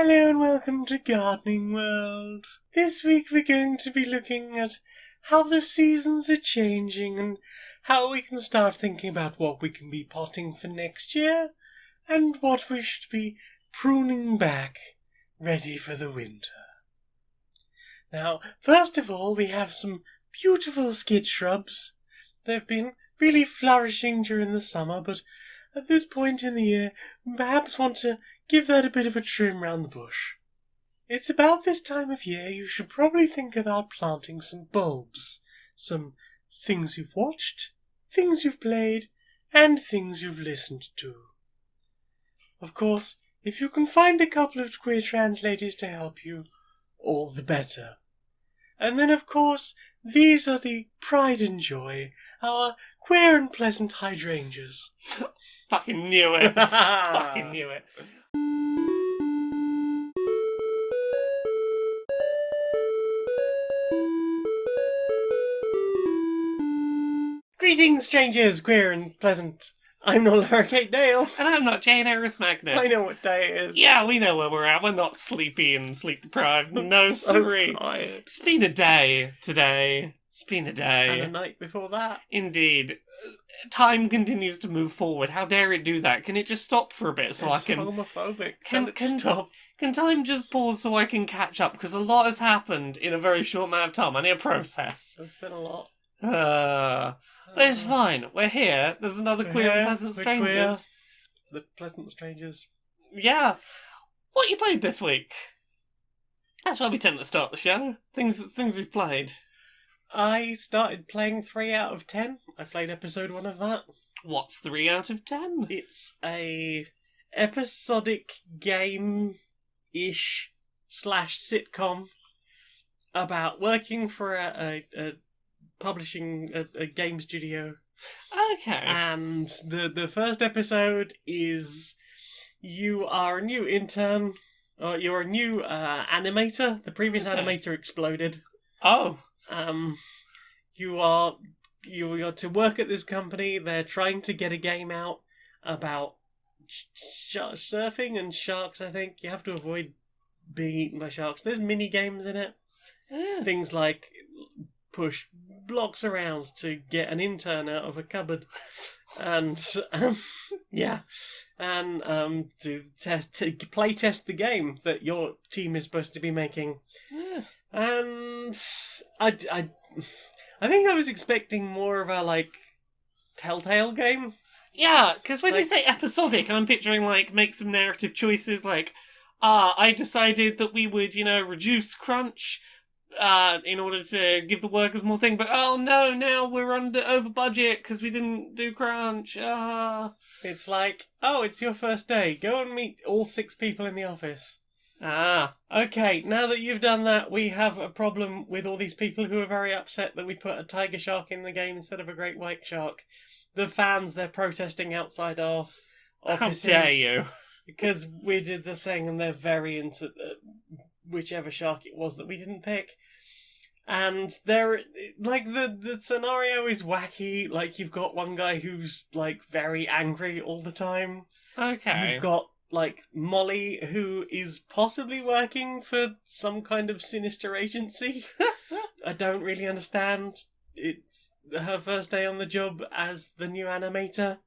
Hello and welcome to Gardening World. This week we're going to be looking at how the seasons are changing and how we can start thinking about what we can be potting for next year and what we should be pruning back, ready for the winter. Now, first of all, we have some beautiful skid shrubs. They've been really flourishing during the summer, but at this point in the year, we perhaps want to give that a bit of a trim round the bush. It's about this time of year you should probably think about planting some bulbs, some things you've watched, things you've played, and things you've listened to. Of course, if you can find a couple of queer translators to help you, all the better. And then, of course, these are the pride and joy, our queer and pleasant hydrangeas. Fucking knew it. Fucking knew it. Greetings, strangers, queer and pleasant. I'm not Kate Dale. And I'm not Jane Aerith Magnet. I know what day it is. Yeah, we know where we're at. We're not sleepy and sleep deprived. No, sorry. Tired. It's been a day today. It's been a day. And a night before that. Indeed. Time continues to move forward. How dare it do that? Can it just stop for a bit so It's I can... homophobic. Can stop? Can time just pause so I can catch up? Because a lot has happened in a very short amount of time. I need a process. There's been a lot. But it's fine. We're here. There's another We're queer here. and pleasant We're strangers. The pleasant strangers. Yeah. What you played this week? That's where we tend to start the show. Things we've played. I started playing 3 out of 10. I played episode 1 of that. What's 3 out of 10? It's a episodic game-ish / sitcom about working for a publishing a game studio. Okay. And the first episode is you are a new intern, or you're a new animator. The previous animator exploded. Oh. You are to work at this company. They're trying to get a game out about surfing and sharks. I think you have to avoid being eaten by sharks. There's mini games in it. Yeah. Things like push blocks around to get an intern out of a cupboard, and to play test the game that your team is supposed to be making. Yeah. And I think I was expecting more of a Telltale game. Yeah, because when you say episodic, I'm picturing make some narrative choices I decided that we would, reduce crunch in order to give the workers more thing, but oh no, now we're over budget because we didn't do crunch. It's like, oh, it's your first day. Go and meet all 6 people in the office. Okay, now that you've done that, we have a problem with all these people who are very upset that we put a tiger shark in the game instead of a great white shark. The fans, they're protesting outside our offices. How dare you? Because we did the thing and they're very into whichever shark it was that we didn't pick. And they're, the scenario is wacky. You've got one guy who's, very angry all the time. Okay. You've got, Molly, who is possibly working for some kind of sinister agency. I don't really understand. It's her first day on the job as the new animator.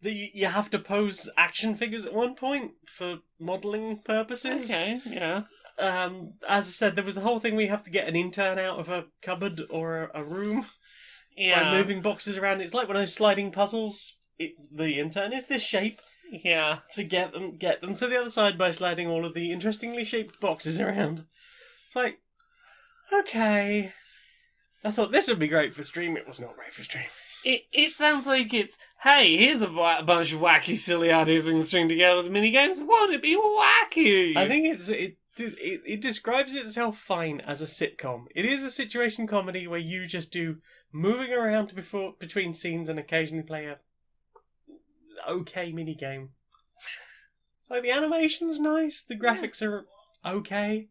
You have to pose action figures at one point for modelling purposes. Okay, yeah. As I said, there was the whole thing we have to get an intern out of a cupboard or a room by moving boxes around. It's like one of those sliding puzzles. The intern is this shape. Yeah. To get them to the other side by sliding all of the interestingly shaped boxes around. It's like, okay. I thought this would be great for stream. It was not great for stream. It sounds like it's, hey, here's a bunch of wacky, silly ideas we can string together with minigames. Won't it be wacky? I think it describes itself fine as a sitcom. It is a situation comedy where you just do moving around between scenes and occasionally play a okay minigame. The animation's nice, the graphics are okay,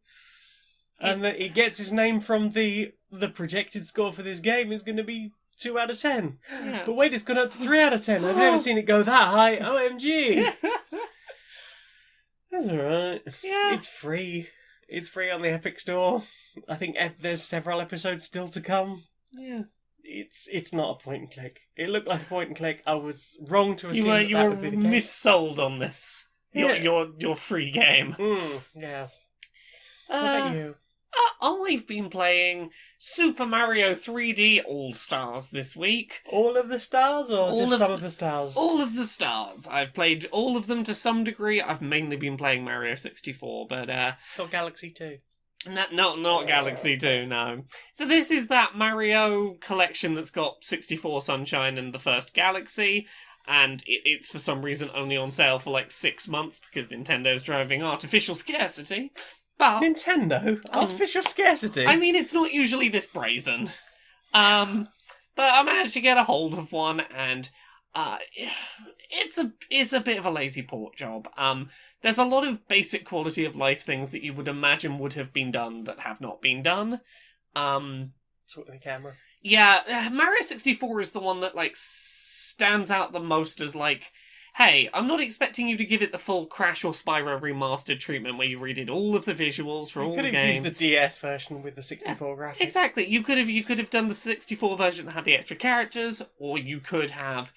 and it gets its name from the projected score for this game is going to be 2 out of 10. Yeah. But wait, it's gone up to 3 out of 10. I've never seen it go that high. OMG. That's alright. Yeah. It's free. It's free on the Epic Store. I think there's several episodes still to come. Yeah. It's not a point and click. It looked like a point and click. I was wrong to assume You that were would be the case. missold on this. Yeah. Your free game. Yes. What about you? I've been playing Super Mario 3D All-Stars this week. All of the stars, or All just of some of the stars? All of the stars. I've played all of them to some degree. I've mainly been playing Mario 64, but Not Galaxy 2. not Galaxy 2, no. So this is that Mario collection that's got 64 Sunshine and the first Galaxy, and it's for some reason only on sale for like 6 months because Nintendo's driving artificial scarcity. But Nintendo? Artificial scarcity? I mean, it's not usually this brazen. But I managed to get a hold of one, and it's a bit of a lazy port job. There's a lot of basic quality of life things that you would imagine would have been done that have not been done. Talk to the camera. Yeah, Mario 64 is the one that like stands out the most as like, hey, I'm not expecting you to give it the full Crash or Spyro remastered treatment where you redid all of the visuals for all the games. You could have used the DS version with the 64 graphics. Exactly. You could have done the 64 version that had the extra characters, or you could have,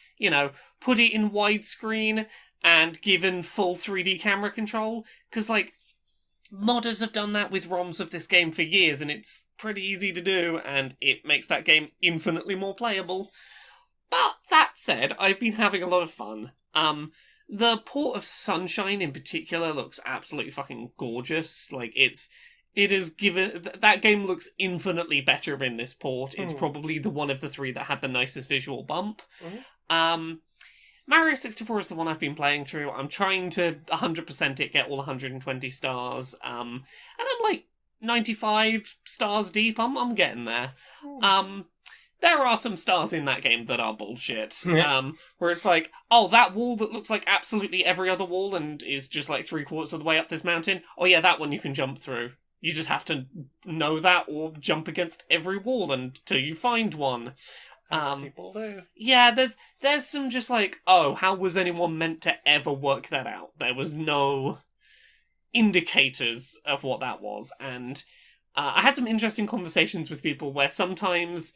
put it in widescreen and given full 3D camera control. Because, like, modders have done that with ROMs of this game for years, and it's pretty easy to do, and it makes that game infinitely more playable. But that said, I've been having a lot of fun. The Port of Sunshine in particular looks absolutely fucking gorgeous. Like, that game looks infinitely better in this port. It's probably the one of the three that had the nicest visual bump. Mario 64 is the one I've been playing through. I'm trying to 100% it, get all 120 stars. And I'm like 95 stars deep. I'm getting there. There are some stars in that game that are bullshit. Where it's like, oh, that wall that looks like absolutely every other wall and is just like 3/4 of the way up this mountain. Oh yeah, that one you can jump through. You just have to know that or jump against every wall until you find one. As people do. Yeah, there's some just like, oh, how was anyone meant to ever work that out? There was no indicators of what that was. And I had some interesting conversations with people where sometimes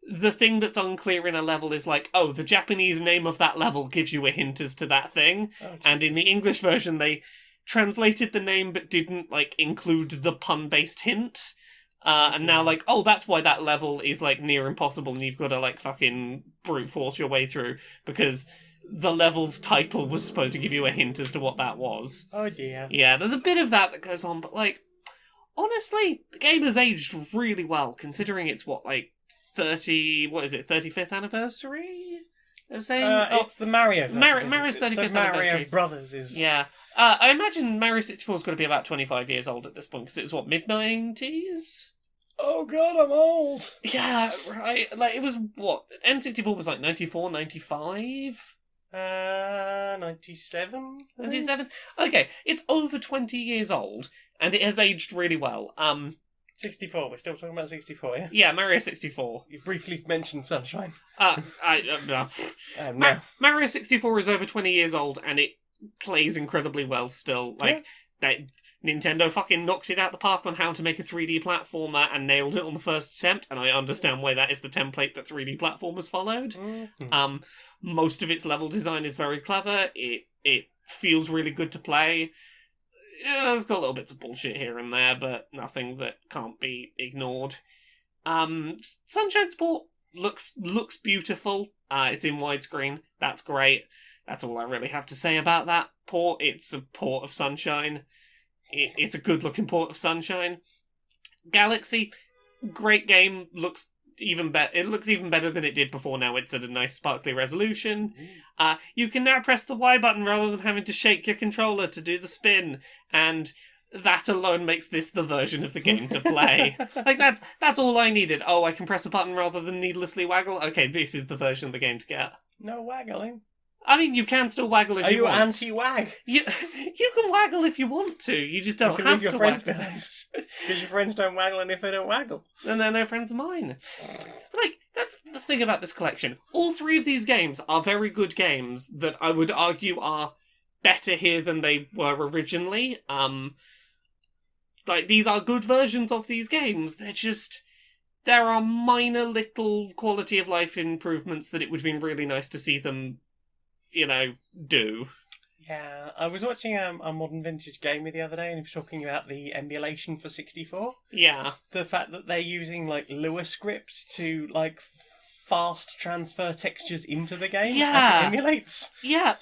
the thing that's unclear in a level is like, oh, the Japanese name of that level gives you a hint as to that thing. And in the English version, they translated the name but didn't, like, include the pun-based hint. And now, like, oh, that's why that level is, like, near impossible and you've got to, like, fucking brute force your way through because the level's title was supposed to give you a hint as to what that was. Oh, dear. Yeah, there's a bit of that goes on, but, like, honestly, the game has aged really well, considering it's, 35th anniversary? They're saying it's the Mario version. Mario's 35th Mario anniversary. Brothers is... Yeah. I imagine Mario 64's got to be about 25 years old at this point, because it was, mid-90s? Oh god, I'm old! Yeah, right. Like, it was, N64 was like 94, 95? 97? 97? Okay, it's over 20 years old, and it has aged really well. 64, we're still talking about 64, yeah? Yeah, Mario 64. You briefly mentioned Sunshine. No. Mario 64 is over 20 years old, and it plays incredibly well still. Like, Nintendo fucking knocked it out the park on how to make a 3D platformer and nailed it on the first attempt, and I understand why that is the template that 3D platformers followed. Most of its level design is very clever. It feels really good to play. Yeah, it's got little bits of bullshit here and there, but nothing that can't be ignored. Sunshine Sport looks beautiful. It's in widescreen. That's great. That's all I really have to say about that port. It's a port of Sunshine. It's a good-looking port of Sunshine. Galaxy, great game. Looks even better. It looks even better than it did before. Now it's at a nice sparkly resolution. You can now press the Y button rather than having to shake your controller to do the spin, and that alone makes this the version of the game to play. Like, that's all I needed. Oh, I can press a button rather than needlessly waggle? Okay, this is the version of the game to get. No waggling. I mean, you can still waggle if you want. Are you you anti-wag? You can waggle if you want to. You just don't have to waggle. Because your friends don't waggle, and if they don't waggle, then they're no friends of mine. Like, that's the thing about this collection. All three of these games are very good games that I would argue are better here than they were originally. Like, these are good versions of these games. There are minor little quality of life improvements that it would have been really nice to see them, do. Yeah, I was watching a Modern Vintage Gamer the other day, and he was talking about the emulation for 64. Yeah. The fact that they're using, like, Lua script to, like, fast transfer textures into the game as it emulates. Yeah,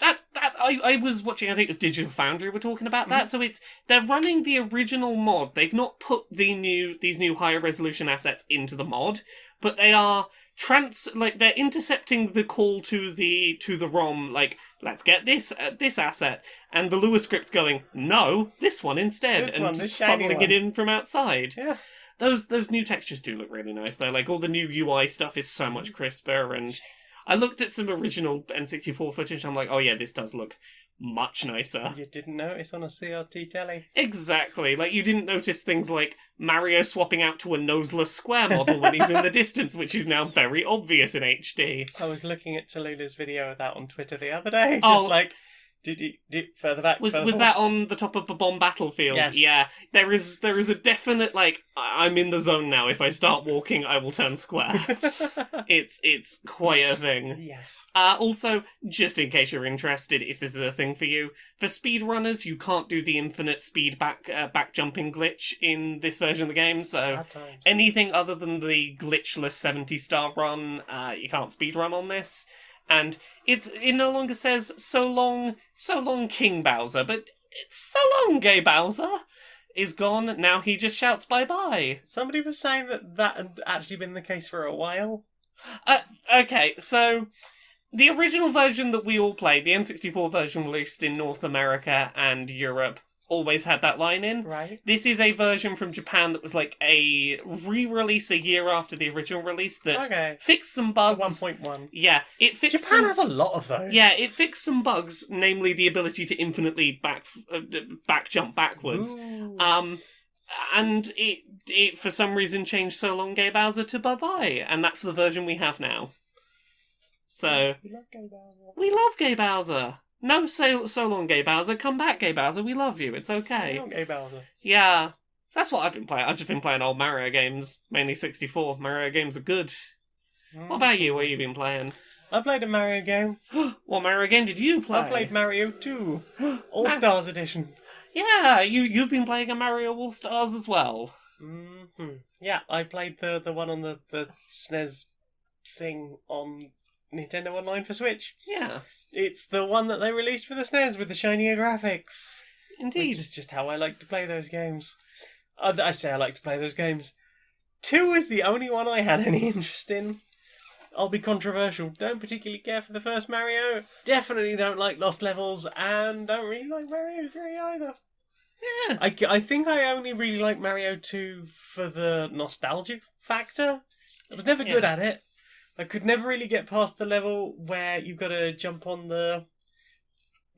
I was watching, I think it was Digital Foundry were talking about that, so they're running the original mod. They've not put these new higher resolution assets into the mod, but they are they're intercepting the call to the ROM, like, let's get this asset, and the Lua script's going, no, this one instead, just funneling it in from outside. Yeah. Those new textures do look really nice, though. Like, all the new UI stuff is so much crisper, and I looked at some original N64 footage, and I'm like, oh yeah, this does look much nicer. You didn't notice on a CRT telly. Exactly. Like, you didn't notice things like Mario swapping out to a noseless square model when he's in the distance, which is now very obvious in HD. I was looking at Tallulah's video of that on Twitter the other day, Did you further back? Was that on the top of the bomb battlefield? Yes. Yeah. There is a definite, like, I'm in the zone now. If I start walking, I will turn square. It's quite a thing. Yes. Also, just in case you're interested, if this is a thing for you, for speedrunners, you can't do the infinite speed back jumping glitch in this version of the game. So anything other than the glitchless 70-star run, you can't speedrun on this. And it no longer says so long King Bowser, but it's so long Gay Bowser is gone. Now he just shouts bye-bye. Somebody was saying that had actually been the case for a while. Okay, so the original version that we all played, the N64 version released in North America and Europe, always had that line in. Right. This is a version from Japan that was like a re-release a year after the original release that fixed some bugs. 1.1. Yeah, it fixed. Japan has a lot of those. Yeah, it fixed some bugs, namely the ability to infinitely back jump backwards. Ooh. And it for some reason changed so long Gay Bowser to bye-bye, and that's the version we have now. So We love Gay Bowser. We love Gay Bowser. No, so long, Gay Bowser. Come back, Gay Bowser. We love you. It's okay. So long, Gay Bowser. Yeah. That's what I've been playing. I've just been playing old Mario games, mainly 64. Mario games are good. What about you? What have you been playing? I played a Mario game. What Mario game did you play? I played Mario 2. All-Stars Edition. Yeah, you've been playing a Mario All-Stars as well. Mm-hmm. Yeah, I played the one on the SNES thing on Nintendo Online for Switch. Yeah. It's the one that they released for the SNES with the shinier graphics. Indeed. Which is just how I like to play those games. I say I like to play those games. 2 is the only one I had any interest in. I'll be controversial. Don't particularly care for the first Mario. Definitely don't like Lost Levels. And don't really like Mario 3 either. Yeah. I think I only really like Mario 2 for the nostalgic factor. I was never good at it. I could never really get past the level where you've got to jump on the...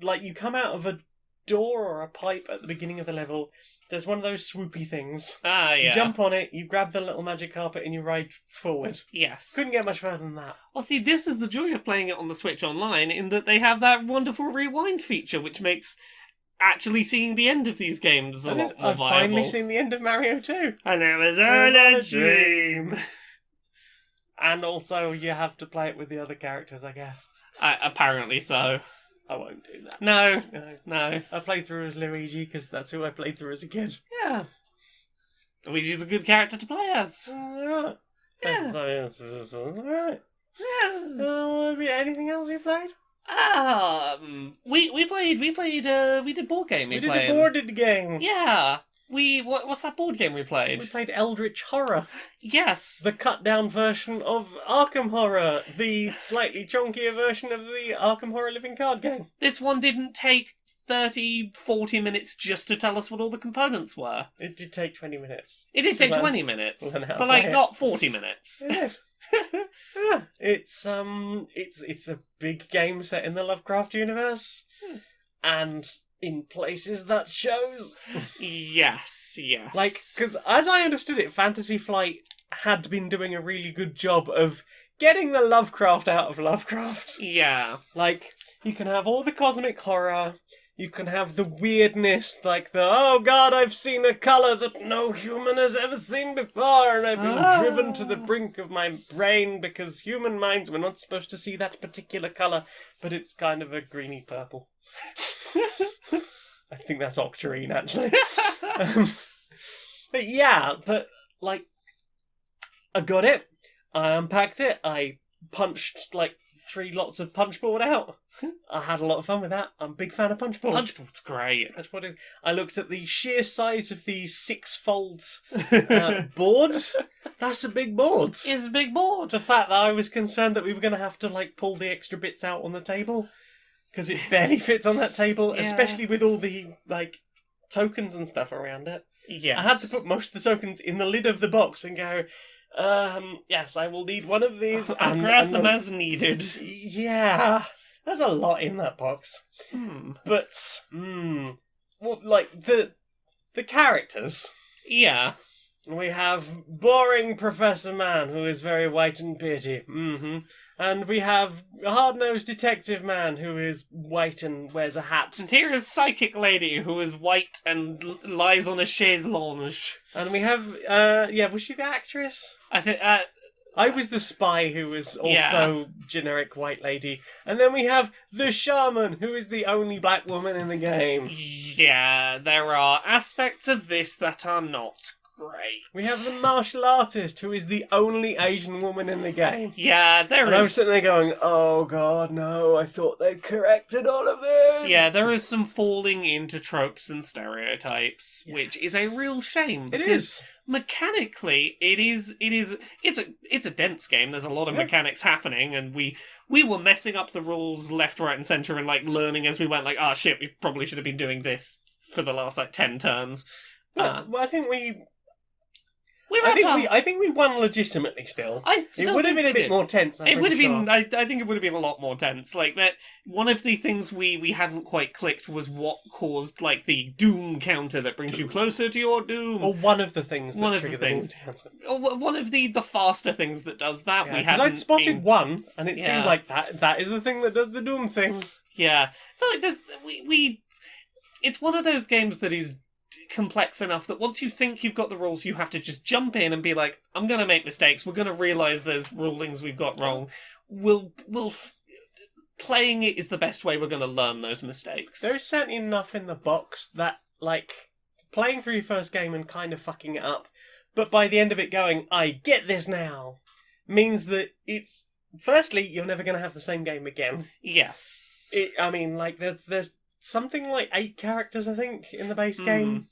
Like, you come out of a door or a pipe at the beginning of the level. There's one of those swoopy things. Ah, yeah. You jump on it, you grab the little magic carpet, and you ride forward. Yes. Couldn't get much further than that. Well, see, this is the joy of playing it on the Switch Online, in that they have that wonderful rewind feature, which makes actually seeing the end of these games a lot more I've viable. finally seen the end of Mario 2. And it was all a dream. And also, you have to play it with the other characters, I guess. Apparently so. I won't do that. No. I played through as Luigi because that's who I played through as a kid. Yeah. Luigi's a good character to play as. Alright. Yeah. Alright. Yeah. Anything else you played? We did board game. We did a boarded game. Yeah. What's that board game we played? We played Eldritch Horror. Yes. The cut-down version of Arkham Horror. The slightly chonkier version of the Arkham Horror living card game. This one didn't take 30-40 minutes just to tell us what all the components were. It did take 20 minutes. It did take 20 minutes. But, like, not 40 minutes. Yeah. Yeah. It's a big game set in the Lovecraft universe. And in places that shows. Yes. Like, because as I understood it, Fantasy Flight had been doing a really good job of getting the Lovecraft out of Lovecraft. Yeah. Like, you can have all the cosmic horror, You can have the weirdness, like the, oh god, I've seen a colour that no human has ever seen before, and I've been driven to the brink of my brain because human minds were not supposed to see that particular colour, but it's kind of a greeny purple. I think that's octarine, actually. But yeah, like, I got it, I unpacked it, I punched, like, 3 lots of punchboard out. I had a lot of fun with that. I'm a big fan of punchboard. Punchboard's great. I looked at the sheer size of the 6-fold board. That's a big board. It's a big board. The fact that I was concerned that we were going to have to, like, pull the extra bits out on the table because it barely fits on that table, especially with all the, like, tokens and stuff around it. Yes. I had to put most of the tokens in the lid of the box and go, yes, I will need one of these. I'll grab them as needed. Yeah, there's a lot in that box. But, well, like, the characters. Yeah. We have boring Professor Man, who is very white and beardy. And we have hard-nosed detective man, who is white and wears a hat. And here is psychic lady, who is white and lies on a chaise lounge. And we have, was she the actress? I think, I was the spy who was also generic white lady. And then we have the shaman, who is the only black woman in the game. Yeah, there are aspects of this that are not great. We have the martial artist, who is the only Asian woman in the game. Yeah, there is... I was sitting there going, oh god, no, I thought they'd corrected all of this. Yeah, there is some falling into tropes and stereotypes, which is a real shame. It is. Mechanically, it's a dense game. There's a lot of mechanics happening, and we were messing up the rules left, right, and centre, and like learning as we went. Like, shit, we probably should have been doing this for the last like 10 turns. Well, I think I think we won legitimately still. It would have been a bit more tense. It would have been. I think it would have been a lot more tense. Like that. One of the things we hadn't quite clicked was what caused like the doom counter that brings you closer to your doom. Or one of the things that trigger the doom counter. Or one of the faster things that does that. We hadn't. I'd spotted one, and it seemed like that is the thing that does the doom thing. Yeah. So like we. It's one of those games that is complex enough that once you think you've got the rules, you have to just jump in and be like, I'm going to make mistakes. We're going to realise there's rulings we've got wrong. Playing it is the best way we're going to learn those mistakes. There is certainly enough in the box that, like, playing through your first game and kind of fucking it up, but by the end of it going, I get this now, means that it's, firstly, you're never going to have the same game again. Yes. There's something like 8 characters, I think, in the base game.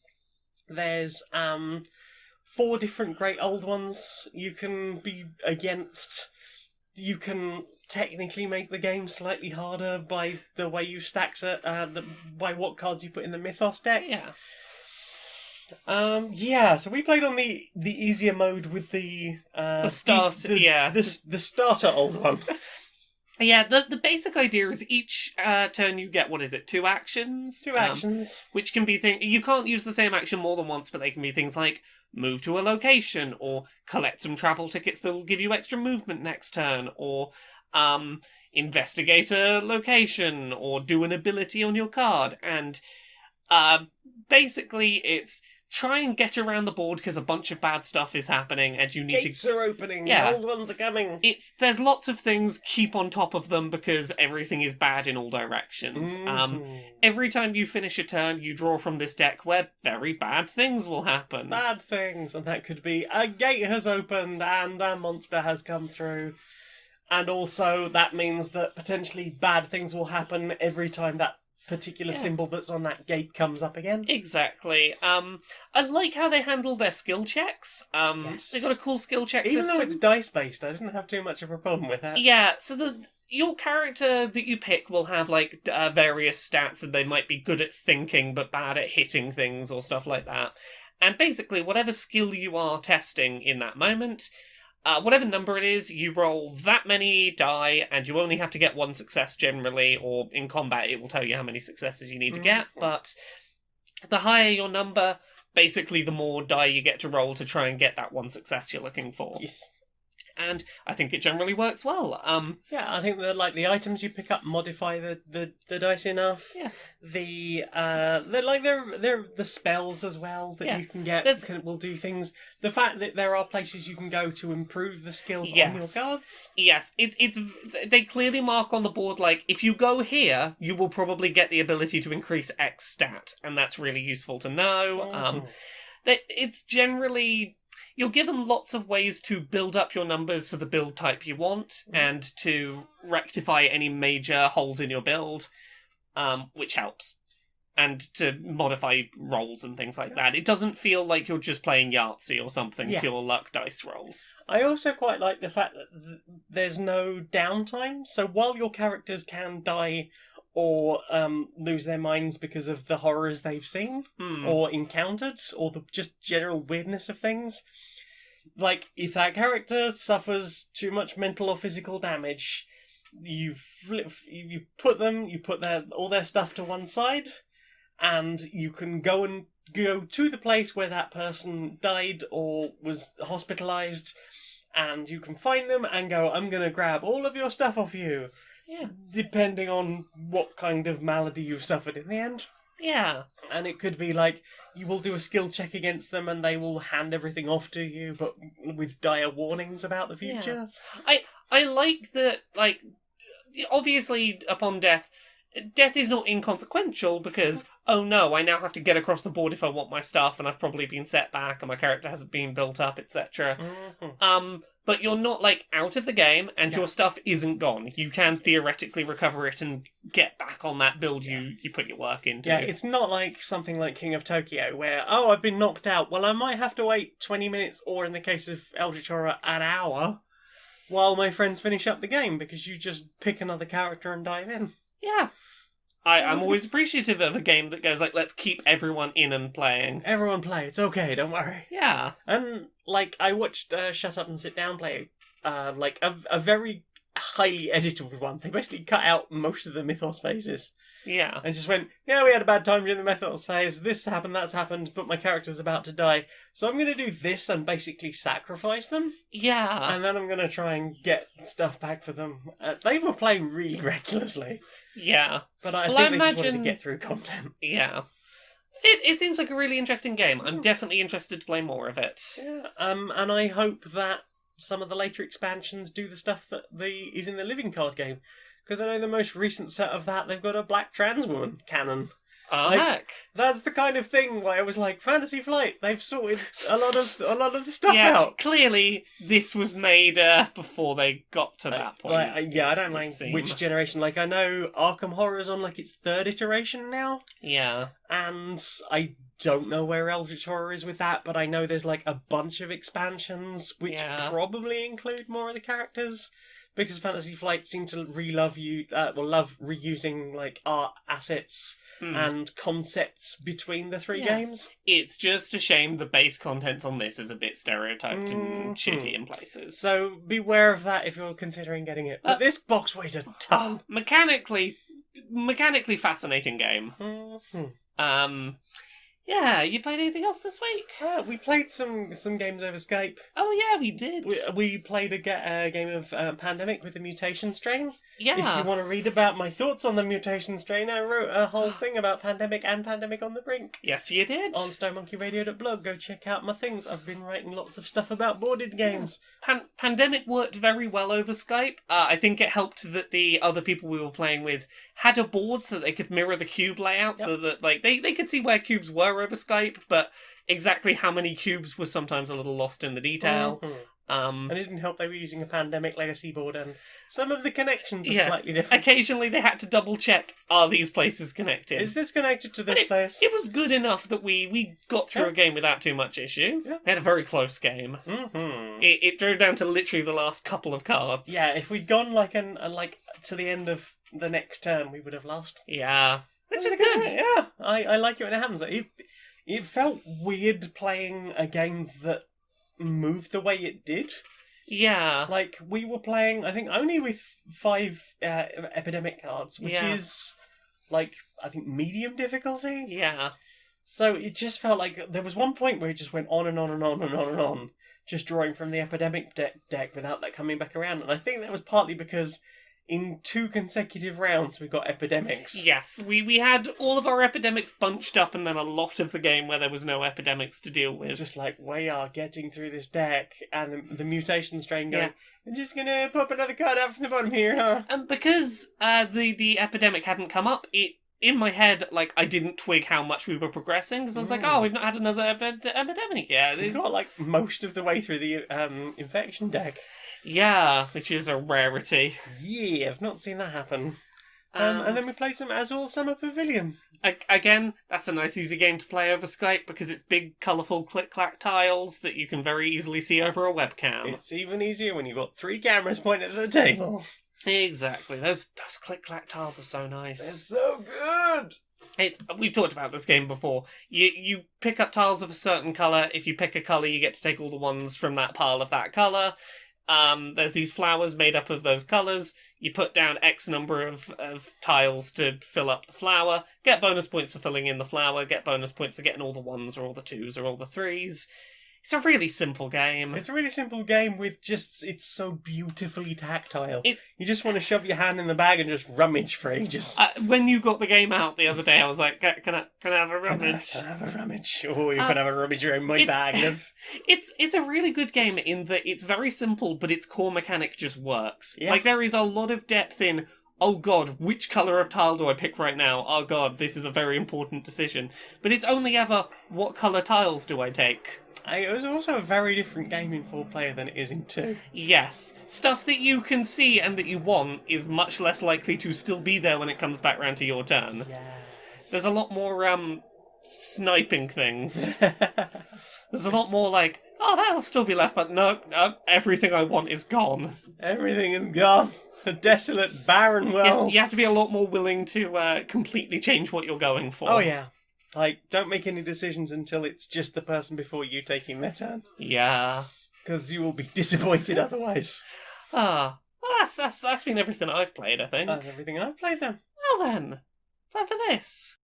There's 4 different great old ones you can be against. You can technically make the game slightly harder by the way you stack it, by what cards you put in the Mythos deck. So we played on the easier mode with the starter old one. Yeah, the basic idea is each turn you get, 2 actions? 2 actions. Which can be you can't use the same action more than once, but they can be things like move to a location, or collect some travel tickets that will give you extra movement next turn, or investigate a location, or do an ability on your card. And basically it's try and get around the board because a bunch of bad stuff is happening and you need Gates are opening, the old ones are coming. There's lots of things, keep on top of them because everything is bad in all directions. Every time you finish a turn, you draw from this deck where very bad things will happen. Bad things, and that could be a gate has opened and a monster has come through. And also that means that potentially bad things will happen every time that particular symbol that's on that gate comes up again. Exactly. I like how they handle their skill checks. They got a cool skill check system. Even though it's dice-based, I didn't have too much of a problem with that. Yeah, so your character that you pick will have like various stats, and they might be good at thinking but bad at hitting things or stuff like that. And basically, whatever skill you are testing in that moment, whatever number it is, you roll that many die, and you only have to get 1 success generally, or in combat it will tell you how many successes you need to get, but the higher your number, basically the more die you get to roll to try and get that 1 success you're looking for. Yes. and I think it generally works well. Yeah, I think that like the items you pick up modify the dice enough. Yeah. They're the spells as well that you can get will do things. The fact that there are places you can go to improve the skills on your cards. Yes, it's they clearly mark on the board like if you go here, you will probably get the ability to increase X stat, and that's really useful to know. That it's generally you're given lots of ways to build up your numbers for the build type you want and to rectify any major holes in your build, which helps. And to modify rolls and things like that. It doesn't feel like you're just playing Yahtzee or something, pure luck dice rolls. I also quite like the fact that there's no downtime, so while your characters can die or lose their minds because of the horrors they've seen or encountered, or the just general weirdness of things, like, if that character suffers too much mental or physical damage, you put all their stuff to one side, and you can go to the place where that person died or was hospitalized, and you can find them and go, I'm going to grab all of your stuff off you. Yeah. Depending on what kind of malady you've suffered in the end. Yeah. And it could be like, you will do a skill check against them and they will hand everything off to you, but with dire warnings about the future. Yeah. I like that, like, obviously, upon death is not inconsequential because, oh no, I now have to get across the board if I want my stuff, and I've probably been set back, and my character hasn't been built up, etc. But you're not, like, out of the game, and your stuff isn't gone. You can theoretically recover it and get back on that build you put your work into. Yeah, it's not like something like King of Tokyo, where, I've been knocked out. Well, I might have to wait 20 minutes, or in the case of Eldritch Horror, an hour, while my friends finish up the game, because you just pick another character and dive in. Yeah. I'm always appreciative of a game that goes like, let's keep everyone in and playing. Everyone play, it's okay, don't worry. Yeah. And, like, I watched Shut Up and Sit Down play, like, a very highly edited one. They basically cut out most of the Mythos phases. Yeah. And just went, we had a bad time during the Mythos phase, this happened, that's happened, but my character's about to die, so I'm going to do this and basically sacrifice them. Yeah. And then I'm going to try and get stuff back for them. They were playing really recklessly. Yeah. But I think they just wanted to get through content. Yeah. It seems like a really interesting game. I'm definitely interested to play more of it. Yeah. And I hope that some of the later expansions do the stuff that is in the Living Card game. Because I know the most recent set of that, they've got a black trans woman canon. Heck. That's the kind of thing where I was like, Fantasy Flight, they've sorted a lot of the stuff out. Clearly this was made before they got to that point. I don't mind which generation. Like, I know Arkham Horror's on like its 3rd iteration now. Yeah. And I don't know where Eldritch Horror is with that, but I know there's like a bunch of expansions which probably include more of the characters. Because Fantasy Flight seem to love reusing like art assets and concepts between the three games. It's just a shame the base content on this is a bit stereotyped and shitty in places. So beware of that if you're considering getting it. But this box weighs a ton. Mechanically fascinating game. Yeah, you played anything else this week? We played some games over Skype. Oh yeah, we did. We played a game of Pandemic with the mutation strain. Yeah. If you want to read about my thoughts on the mutation strain, I wrote a whole thing about Pandemic and Pandemic on the Brink. Yes, you did. On stonemonkeyradio.blog. Go check out my things. I've been writing lots of stuff about boarded games. Pandemic worked very well over Skype. I think it helped that the other people we were playing with had a board so that they could mirror the cube layout, so that like they could see where cubes were over Skype, but exactly how many cubes was sometimes a little lost in the detail. And it didn't help they were using a Pandemic legacy board, and some of the connections are slightly different. Occasionally they had to double check, are these places connected? Is this connected to this place? It was good enough that we got through a game without too much issue. Yeah. We had a very close game. It drove down to literally the last couple of cards. Yeah, if we'd gone like to the end of the next turn, we would have lost. Yeah. Which is good. Yeah, I like it when it happens. It felt weird playing a game that moved the way it did. Yeah. Like, we were playing, I think, only with 5 Epidemic cards, which is, like, I think medium difficulty. Yeah. So it just felt like there was one point where it just went on and on and on and on and on, just drawing from the epidemic deck without that coming back around. And I think that was partly because in 2 consecutive rounds we got epidemics. Yes, we had all of our epidemics bunched up and then a lot of the game where there was no epidemics to deal with. Just like, we are getting through this deck, and the mutation strain going, I'm just going to pop another card out from the bottom here, huh? And because the epidemic hadn't come up, in my head, like, I didn't twig how much we were progressing, because I was like, oh, we've not had another epidemic yet. We got, like, most of the way through the infection deck. Yeah, which is a rarity. Yeah, I've not seen that happen. And then we played some Azul Summer Pavilion. Again, that's a nice easy game to play over Skype, because it's big, colourful click-clack tiles that you can very easily see over a webcam. It's even easier when you've got 3 cameras pointed at the table. Exactly. Those click-clack tiles are so nice. They're so good! We've talked about this game before. You pick up tiles of a certain colour. If you pick a colour, you get to take all the ones from that pile of that colour. There's these flowers made up of those colours. You put down X number of tiles to fill up the flower. Get bonus points for filling in the flower. Get bonus points for getting all the 1s or all the 2s or all the 3s. It's a really simple game. It's a really simple game with just... It's so beautifully tactile. You just want to shove your hand in the bag and just rummage for ages. When you got the game out the other day, I was like, can I have a rummage? Can I have a rummage? Oh, you can have a rummage around my bag. It's a really good game in that it's very simple, but its core mechanic just works. Yeah. Like, there is a lot of depth in, oh god, which colour of tile do I pick right now? Oh god, this is a very important decision. But it's only ever, what colour tiles do I take? It was also a very different game in 4-player than it is in 2. Yes. Stuff that you can see and that you want is much less likely to still be there when it comes back round to your turn. Yes. There's a lot more, sniping things. There's a lot more like, oh, that'll still be left, but no, everything I want is gone. Everything is gone. A desolate, barren world. You have to be a lot more willing to completely change what you're going for. Oh, yeah. Like, don't make any decisions until it's just the person before you taking their turn. Yeah. Because you will be disappointed otherwise. Well, that's been everything I've played, I think. That's everything I've played then. Well then, time for this.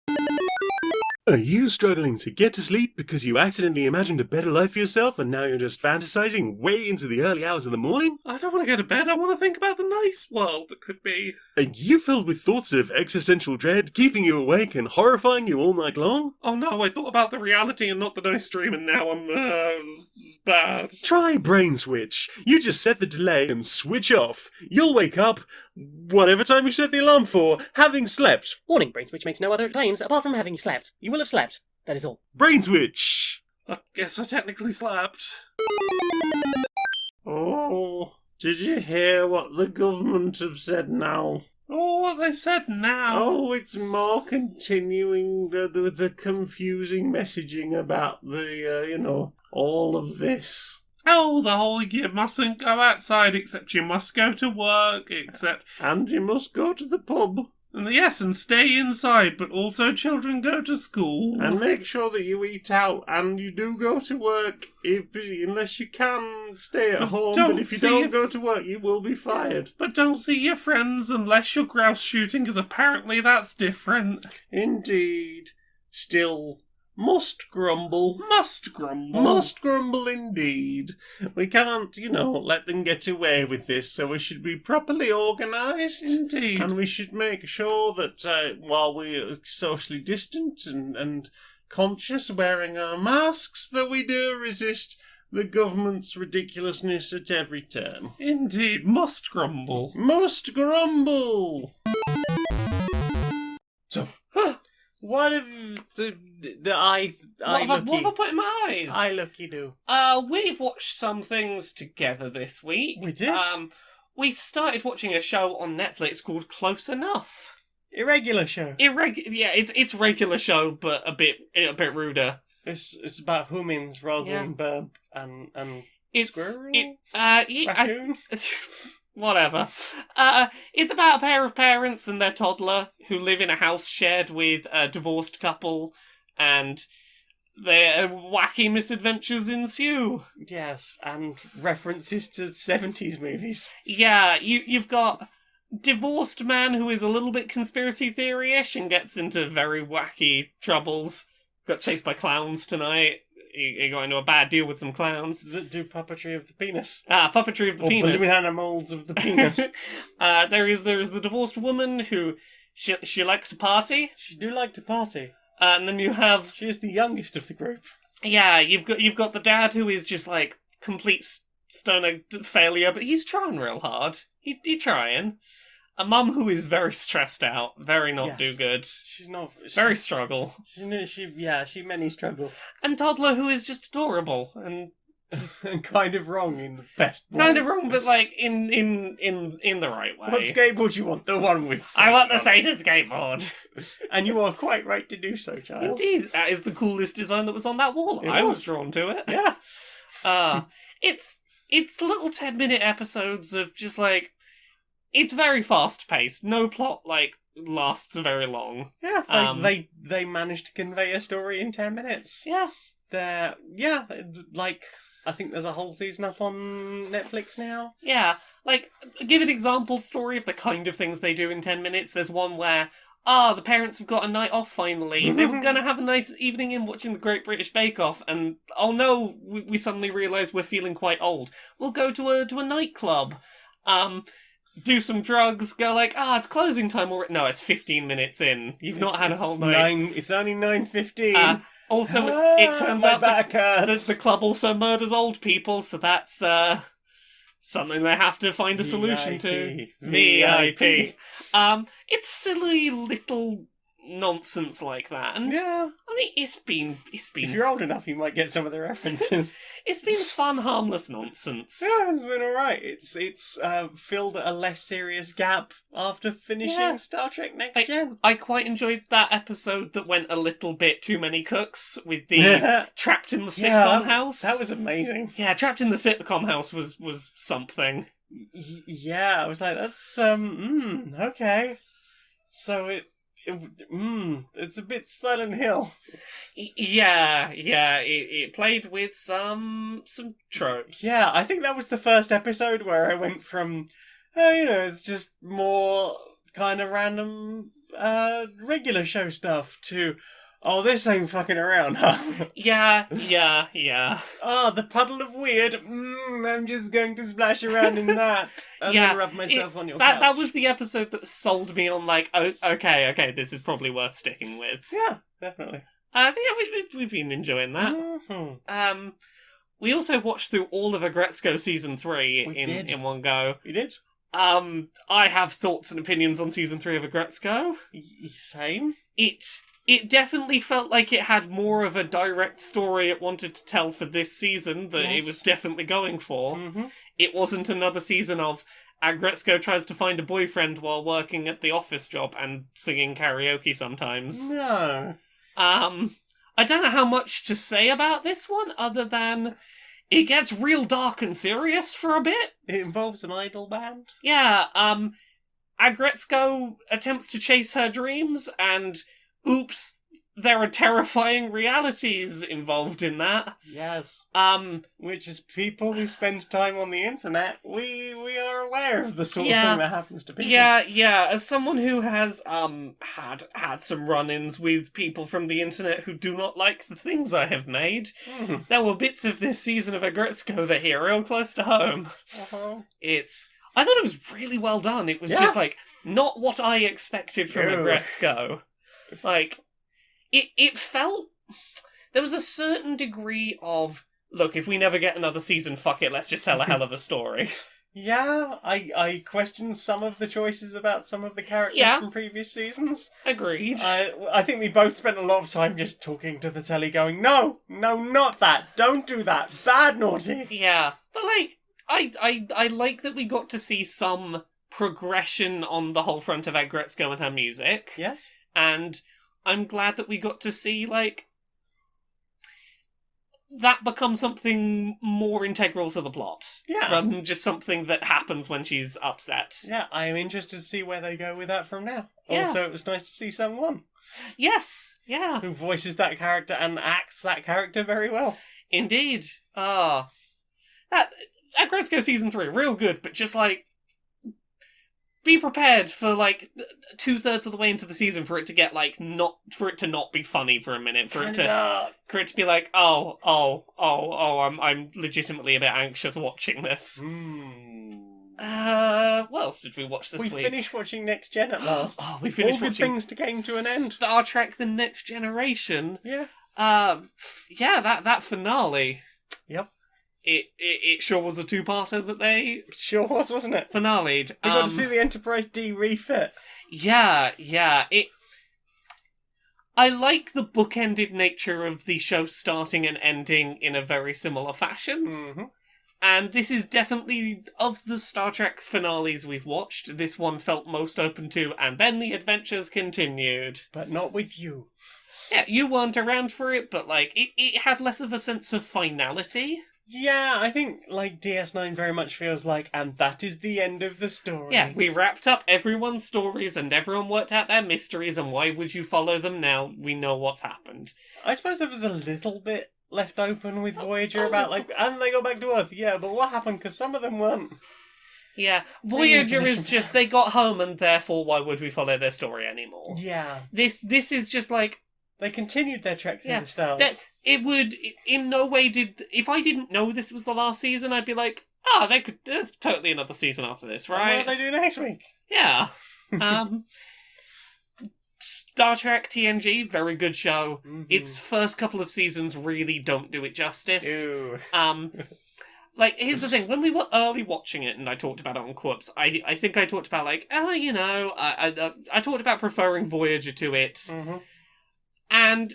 Are you struggling to get to sleep because you accidentally imagined a better life for yourself and now you're just fantasizing way into the early hours of the morning? I don't want to go to bed, I want to think about the nice world that could be. Are you filled with thoughts of existential dread, keeping you awake and horrifying you all night long? Oh no, I thought about the reality and not the nice dream, and now I'm, it's bad. Try Brain Switch. You just set the delay and switch off. You'll wake up, whatever time you set the alarm for, having slept. Warning, Brain Switch makes no other claims apart from having slept. You will have slept. That is all. Brain Switch! I guess I technically slept. Oh, did you hear what the government have said now? Oh, what they said now? Oh, it's more continuing the confusing messaging about the, all of this. Oh, the whole you mustn't go outside except you must go to work, except... And you must go to the pub. And yes, and stay inside, but also children go to school. And make sure that you eat out, and you do go to work, unless you can stay at home. But if you don't go to work, you will be fired. But don't see your friends unless you're grouse shooting, because apparently that's different. Indeed. Still... Must grumble. Must grumble. Must grumble indeed. We can't, let them get away with this, so we should be properly organised. Indeed. And we should make sure that while we're socially distant and conscious, wearing our masks, that we do resist the government's ridiculousness at every turn. Indeed. Must grumble. Must grumble. So... What have I What have I put in my eyes? I looky do. We've watched some things together this week. We did? We started watching a show on Netflix called Close Enough. Irregular show. Yeah, it's regular show, but a bit ruder. It's about humans rather than burp and squirrel? Raccoon? Whatever. It's about a pair of parents and their toddler who live in a house shared with a divorced couple, and their wacky misadventures ensue. Yes, and references to 70s movies. Yeah, you've got divorced man who is a little bit conspiracy theory-ish and gets into very wacky troubles got chased by clowns tonight. He got into a bad deal with some clowns. That do puppetry of the penis. Puppetry of the Or penis. balloon animals of the penis. There is the divorced woman who she likes to party. She do like to party. And then you have She is the youngest of the group. you've got the dad who is just like complete stoner failure, but he's trying real hard. He's trying. A mum who is very stressed out, very not Yes. do good, She's not... very struggle. She many struggle. And toddler who is just adorable and And kind of wrong in the best way. kind of wrong, but like in the right way. What skateboard you want? The one with... I want the Satan Satan skateboard. on it. And you are quite right to do so, child. Indeed, that is the coolest design that was on that wall. It I was was. drawn to it. Yeah. It's little 10-minute episodes of just like, it's very fast paced. No plot like lasts very long. Yeah, they managed to convey a story in 10 minutes. Yeah. Like, I think there's a whole season up on Netflix now. Yeah, like, give an example story of the kind of things they do in 10 minutes. There's one where, the parents have got a night off finally. They were gonna have a nice evening in watching the Great British Bake Off, and oh no, we suddenly realise we're feeling quite old. We'll go to a nightclub, do some drugs, go like, it's closing time already. No, it's 15 minutes in. You've not had a whole night. It's only 9:15. Also, it turns my out back that hurts. the club also murders old people, so that's something they have to find a solution to. VIP. It's silly little nonsense like that, and Yeah. I mean, it's been If you're old enough, you might get some of the references. it's been fun, harmless nonsense. Yeah, it's been alright. It's filled a less serious gap after finishing Yeah. Star Trek Next Gen. I quite enjoyed that episode that went a little bit too many cooks with the trapped in the sitcom house. That was amazing. Yeah, trapped in the sitcom house was something. Yeah, I was like, that's okay. So it's a bit Silent Hill. Yeah, it played with some tropes. Yeah, I think that was the first episode where I went from, it's just more kind of random, regular show stuff to, this ain't fucking around, huh? Yeah. The puddle of weird. I'm just going to splash around in that and Yeah, then rub myself on your couch. That was the episode that sold me on like, okay, this is probably worth sticking with. Yeah, definitely. So yeah, we've been enjoying that. Mm-hmm. We also watched through all of Aggretsuko season 3 We did. in one go. You did? I have thoughts and opinions on season 3 of Aggretsuko. Same. It definitely felt like it had more of a direct story it wanted to tell for this season that Yes. it was definitely going for. Mm-hmm. It wasn't another season of Aggretsuko tries to find a boyfriend while working at the office job and singing karaoke sometimes. No. I don't know how much to say about this one other than it gets real dark and serious for a bit. It involves an idol band. Yeah, Aggretsuko attempts to chase her dreams and oops, there are terrifying realities involved in that. Yes. Um, Which is people who spend time on the internet. We are aware of the sort of Yeah. thing that happens to people. yeah, as someone who has had some run-ins with people from the internet who do not like the things I have made, Mm. there were bits of this season of Aggretsuko that hit real close to home. Uh-huh. I thought it was really well done. It was Yeah. just like not what I expected from No. Aggretsuko. Like it felt there was a certain degree of look, if we never get another season, fuck it, let's just tell a hell of a story. Yeah, I questioned some of the choices about some of the characters Yeah. from previous seasons. Agreed. I think we both spent a lot of time just talking to the telly going, no, not that, don't do that, bad naughty. Yeah, but like I like that we got to see some progression on the whole front of Aggretsuko and her music. Yes? And I'm glad that we got to see, like, that become something more integral to the plot. Yeah. Rather than just something that happens when she's upset. Yeah, I am interested to see where they go with that from now. Yeah. Also, it was nice to see someone Yes, yeah, who voices that character and acts that character very well. indeed. That Aggretsuko season 3, real good, but just like be prepared for like 2/3 of the way into the season for it to get like not be funny for a minute, for it to be like, I'm legitimately a bit anxious watching this. What else did we watch this week? We finished watching Next Gen at last. We finished All good watching things came to an end. Star Trek: The Next Generation. Yeah. That finale. Yep. It sure was a two-parter that they Sure was, wasn't it? finale'd. We got to see the Enterprise D refit. Yeah. I like the bookended nature of the show starting and ending in a very similar fashion. Mm-hmm. And this is definitely, of the Star Trek finales we've watched, this one felt most open to, and then the adventures continued. But not with you. Yeah, you weren't around for it, but like, it had less of a sense of finality. Yeah, I think, like, DS9 very much feels like, and that is the end of the story. Yeah, we wrapped up everyone's stories and everyone worked out their mysteries, and why would you follow them now? We know what's happened. I suppose there was a little bit left open with Voyager about, like, and they go back to Earth, yeah, but what happened? Because some of them weren't. Yeah, Voyager is just, they got home and therefore why would we follow their story anymore? Yeah. This is just like... They continued their trek through the stars. It would, in no way did... If I didn't know this was the last season, I'd be like, there's totally another season after this, right? What do they do next week? Yeah. Star Trek TNG, very good show. Mm-hmm. Its first couple of seasons really don't do it justice. Ew. Like, here's the thing. When we were early watching it, and I talked about it on Quirps, I think I talked about, like, I talked about preferring Voyager to it. Mm-hmm. And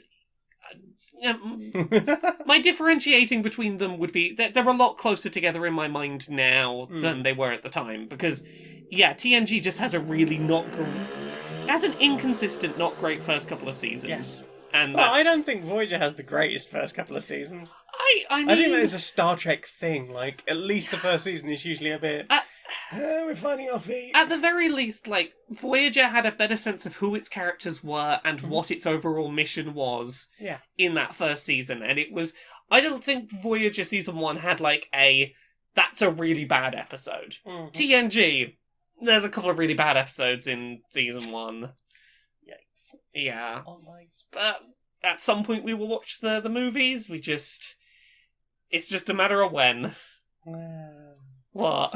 my differentiating between them would be that they're a lot closer together in my mind now than they were at the time. Because, yeah, TNG just has a really has an inconsistent, not great first couple of seasons. Yes. And I don't think Voyager has the greatest first couple of seasons. I mean... I think that is a Star Trek thing. Like, at least the first season is usually a bit... we're finding our feet. At the very least, like, Voyager had a better sense of who its characters were and what its overall mission was in that first season. And it was... I don't think Voyager Season 1 had, like, that's a really bad episode. Mm-hmm. TNG, there's a couple of really bad episodes in Season 1. Yikes. Yeah. Oh, nice. But at some point we will watch the movies. It's just a matter of when. What?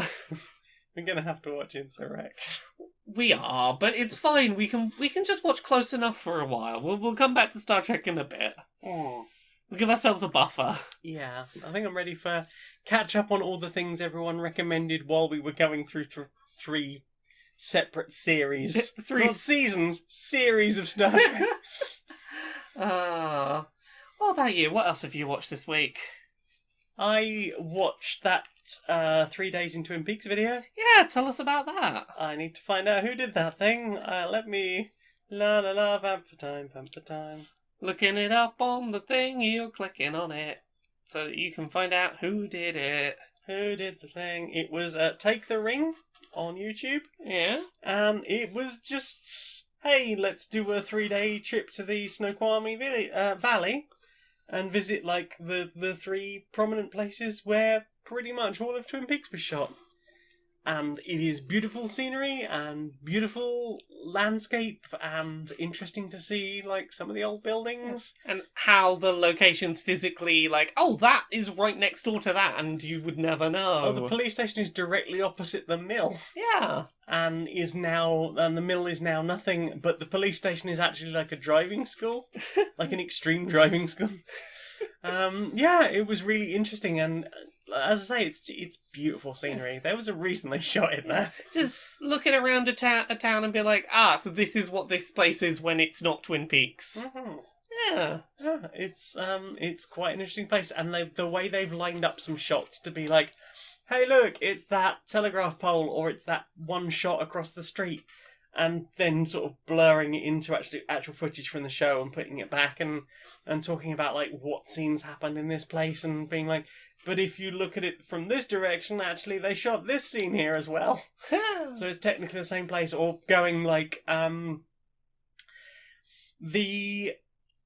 We're gonna have to watch Insurrection. We are, but it's fine. We can just watch close enough for a while. We'll come back to Star Trek in a bit. Oh. We'll give ourselves a buffer. Yeah, I think I'm ready for catch up on all the things everyone recommended while we were going through three separate series. Not seasons, series of Star Trek. What about you? What else have you watched this week? I watched that 3 Days in Twin Peaks video. Yeah, tell us about that. I need to find out who did that thing. Let me... vamp for time. Looking it up on the thing, you're clicking on it, so that you can find out who did it. Who did the thing? It was Take the Ring on YouTube. Yeah. And it was just, hey, let's do a 3-day trip to the Snoqualmie Valley and visit, like, the 3 prominent places where pretty much all of Twin Peaks was shot. And it is beautiful scenery and beautiful landscape and interesting to see, like, some of the old buildings. And how the location's physically, like, that is right next door to that, and you would never know. Oh, the police station is directly opposite the mill. Yeah. And the mill is now nothing, but the police station is actually like a driving school. Like an extreme driving school. It was really interesting, and as I say, it's beautiful scenery. There was a reason they shot it there. Just looking around a town and be like, so this is what this place is when it's not Twin Peaks. Mm-hmm. Yeah. It's quite an interesting place, and the way they've lined up some shots to be like, hey, look, it's that telegraph pole, or it's that one shot across the street, and then sort of blurring it into actual footage from the show and putting it back and talking about, like, what scenes happened in this place and being like, but if you look at it from this direction, actually they shot this scene here as well. So it's technically the same place. Or going, like, the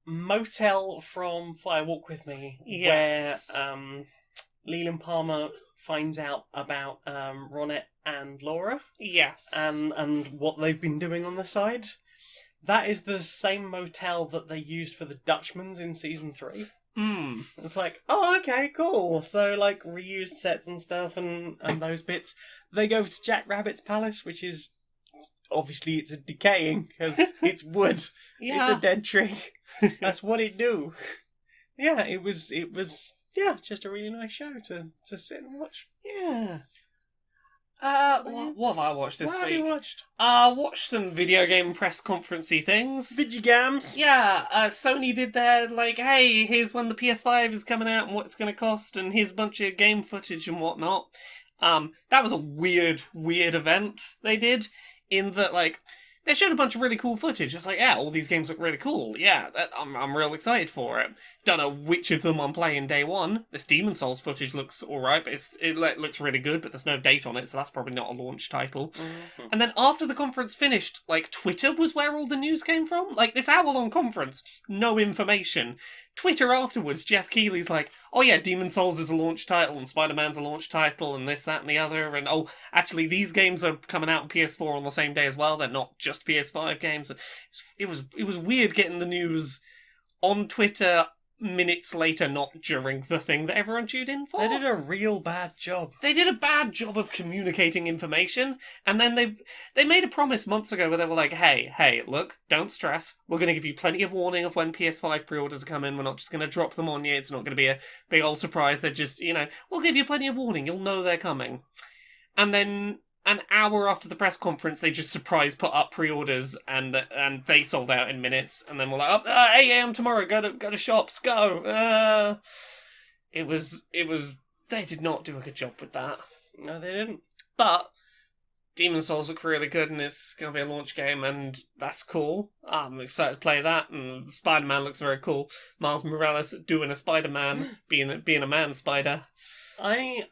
motel from Fire Walk With Me, yes, where Leland Palmer finds out about Ronette and Laura Yes. and what they've been doing on the side. That is the same motel that they used for the Dutchmans in season 3. It's like, oh, okay, cool. So, like, reused sets and stuff and those bits. They go to Jack Rabbit's palace, which is, obviously, it's a decaying, because it's wood. Yeah. It's a dead tree. That's what it do. Yeah, it was, just a really nice show to sit and watch. Yeah. What have I watched this What have week? you watched? Watched some video game press conferencey things. Vigigams? Yeah, Sony did their, like, hey, here's when the PS5 is coming out and what it's going to cost, and here's a bunch of game footage and whatnot. That was a weird event they did, in that, like, they showed a bunch of really cool footage. It's like, yeah, all these games look really cool. Yeah, I'm real excited for it. Don't know which of them I'm playing day one. This Demon Souls footage looks alright, but it looks really good, but there's no date on it, so that's probably not a launch title. Mm-hmm. And then after the conference finished, like, Twitter was where all the news came from. Like, this hour-long conference, no information. Twitter afterwards, Jeff Keighley's like, oh yeah, Demon Souls is a launch title, and Spider-Man's a launch title, and this, that, and the other, and oh, actually, these games are coming out on PS4 on the same day as well, they're not just PS5 games. It was weird getting the news on Twitter minutes later, not during the thing that everyone tuned in for. They did a real bad job. They did a bad job of communicating information, and then they made a promise months ago where they were like, hey, look, don't stress. We're going to give you plenty of warning of when PS5 pre-orders are coming. We're not just going to drop them on you. It's not going to be a big old surprise. They're just, we'll give you plenty of warning. You'll know they're coming. And then an hour after the press conference, they just surprise put up pre-orders, and they sold out in minutes. And then we're like, 8 a.m. tomorrow, go to shops, go. It was. They did not do a good job with that. No, they didn't. But Demon Souls look really good, and it's going to be a launch game, and that's cool. I'm excited to play that, and Spider-Man looks very cool. Miles Morales doing a Spider-Man, being a man spider. I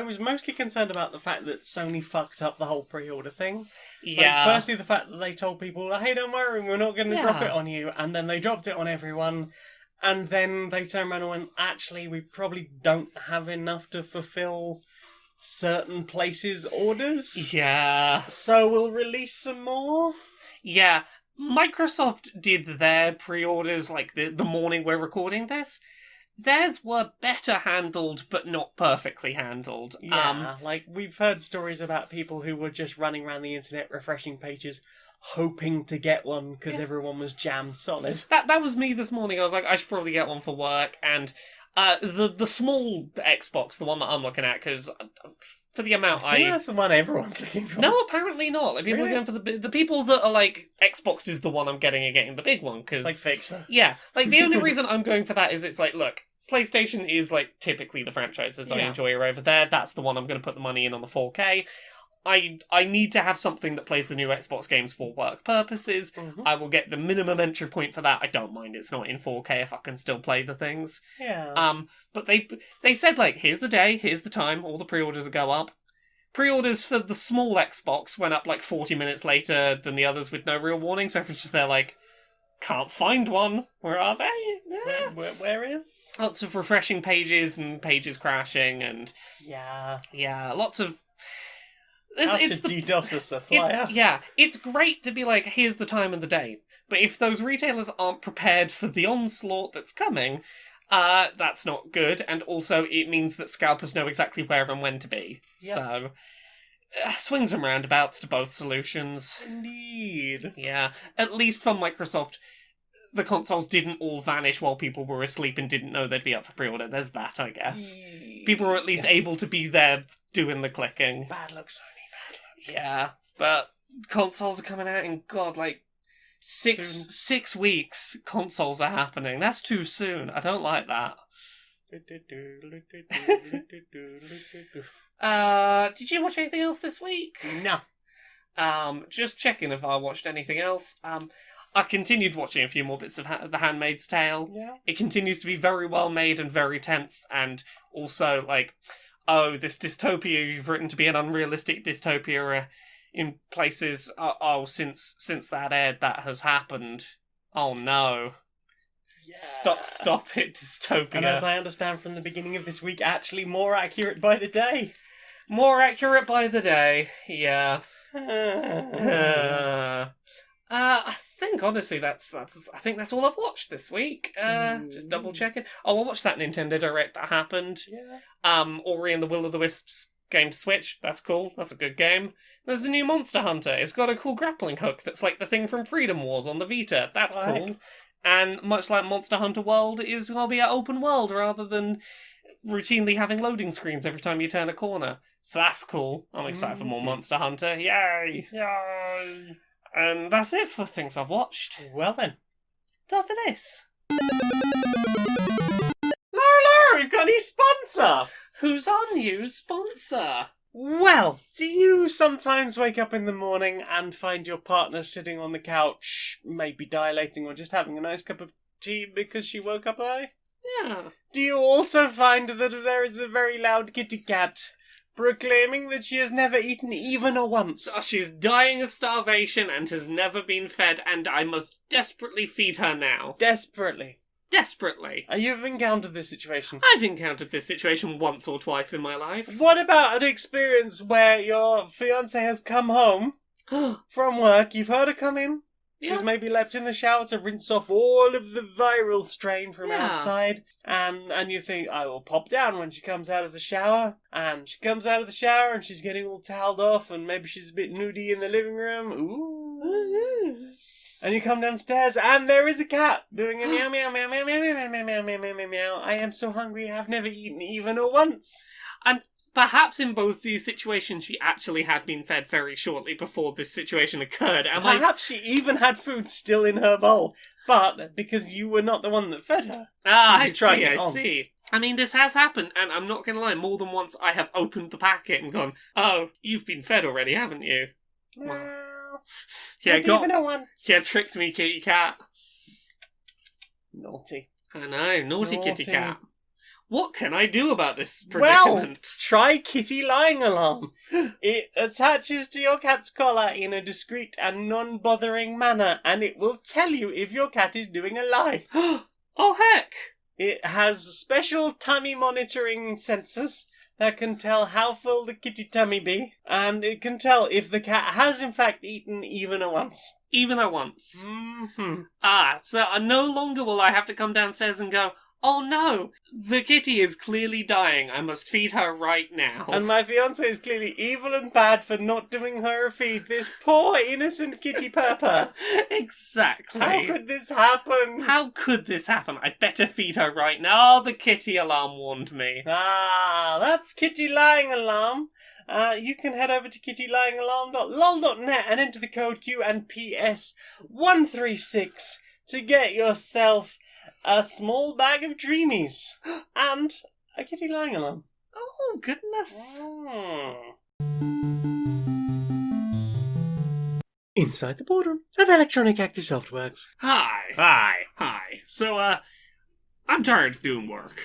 was mostly concerned about the fact that Sony fucked up the whole pre-order thing. Yeah. Like, firstly, the fact that they told people, hey, don't worry, we're not going to drop it on you, and then they dropped it on everyone, and then they turned around and went, actually, we probably don't have enough to fulfill certain places' orders. Yeah. So we'll release some more. Yeah. Microsoft did their pre-orders, like, the morning we're recording this. Theirs were better handled, but not perfectly handled. Yeah, like, we've heard stories about people who were just running around the internet refreshing pages, hoping to get one because everyone was jammed solid. That was me this morning. I was like, I should probably get one for work, and the small Xbox, the one that I'm looking at, because for the amount I think that's the one everyone's looking for. No, apparently not. Like, people are going for the people that are like, Xbox is the one I'm getting are getting the big one, because... Like Fixer. Yeah, like, the only reason I'm going for that is it's like, look, PlayStation is, like, typically the franchises I enjoy are over there. That's the one I'm going to put the money in on the 4K. I need to have something that plays the new Xbox games for work purposes. Mm-hmm. I will get the minimum entry point for that. I don't mind it's not in 4K if I can still play the things. Yeah. But they said, like, here's the day, here's the time, all the pre-orders will go up. Pre-orders for the small Xbox went up, like, 40 minutes later than the others with no real warning, so everyone's just there, like, can't find one. Where are they? Where is? Lots of refreshing pages and pages crashing and... Yeah, lots of... It's the DDoS a flyer. It's great to be like, here's the time and the date. But if those retailers aren't prepared for the onslaught that's coming, that's not good. And also, it means that scalpers know exactly where and when to be. Yep. So, swings and roundabouts to both solutions. Indeed. Yeah, at least for Microsoft, the consoles didn't all vanish while people were asleep and didn't know they'd be up for pre-order. There's that, I guess. People were at least able to be there doing the clicking. Bad luck, Sony. Bad luck. Yeah, but consoles are coming out in, God, like, 6 weeks. Consoles are happening. That's too soon. I don't like that. Did you watch anything else this week? No. Just checking if I watched anything else. I continued watching a few more bits of The Handmaid's Tale. Yeah. It continues to be very well made and very tense, and also, like, oh, this dystopia you've written to be an unrealistic dystopia in places, since that aired, that has happened. Oh no. Stop it, dystopia. And as I understand from the beginning of this week, actually more accurate by the day. More accurate by the day, yeah. I think honestly that's I think that's all I've watched this week. Just double checking. Oh, I watched that Nintendo Direct that happened. Yeah. Ori and the Will of the Wisps game to Switch. That's cool. That's a good game. There's a new Monster Hunter. It's got a cool grappling hook that's like the thing from Freedom Wars on the Vita. That's cool. And much like Monster Hunter World, is going to be an open world rather than routinely having loading screens every time you turn a corner. So that's cool. I'm excited for more Monster Hunter. Yay! Yay! And that's it for things I've watched. Well then. Time for this. Hello, we've got a new sponsor! Who's our new sponsor? Well, do you sometimes wake up in the morning and find your partner sitting on the couch, maybe dilating or just having a nice cup of tea because she woke up early? Yeah. Do you also find that there is a very loud kitty cat proclaiming that she has never eaten even once? She's dying of starvation and has never been fed, and I must desperately feed her now. Desperately. Desperately. You've encountered this situation. I've encountered this situation once or twice in my life. What about an experience where your fiancé has come home from work, you've heard her come in, she's maybe leapt in the shower to rinse off all of the viral strain from outside, and you think, I will pop down when she comes out of the shower, and she comes out of the shower and she's getting all toweled off, and maybe she's a bit nudie in the living room. Ooh. And you come downstairs, and there is a cat doing a meow, meow, meow, meow, meow, meow, meow, meow, meow, meow, meow, meow. I am so hungry, I've never eaten even once. And perhaps in both these situations, she actually had been fed very shortly before this situation occurred. Perhaps she even had food still in her bowl, but because you were not the one that fed her. I see. I mean, this has happened, and I'm not going to lie, more than once I have opened the packet and gone, oh, you've been fed already, haven't you? Well, tricked me, kitty cat. Naughty. I know, naughty kitty cat. What can I do about this predicament? Well, try Kitty Lying Alarm. It attaches to your cat's collar in a discreet and non-bothering manner, and it will tell you if your cat is doing a lie. Oh, heck! It has special tummy monitoring sensors that can tell how full the kitty tummy be, and it can tell if the cat has in fact eaten even once. Even once. Mm-hmm. So no longer will I have to come downstairs and go, oh no, the kitty is clearly dying. I must feed her right now. And my fiancé is clearly evil and bad for not doing her a feed. This poor innocent kitty purper. Exactly. How could this happen? How could this happen? I'd better feed her right now. Oh, the kitty alarm warned me. That's Kitty Lying Alarm. You can head over to kittylyingalarm.lol.net and enter the code QNPS136 to get yourself a small bag of dreamies and a kitty lying alarm. Oh, goodness. Inside the boardroom of Electronic Active Softworks. Hi. So, I'm tired of doing work.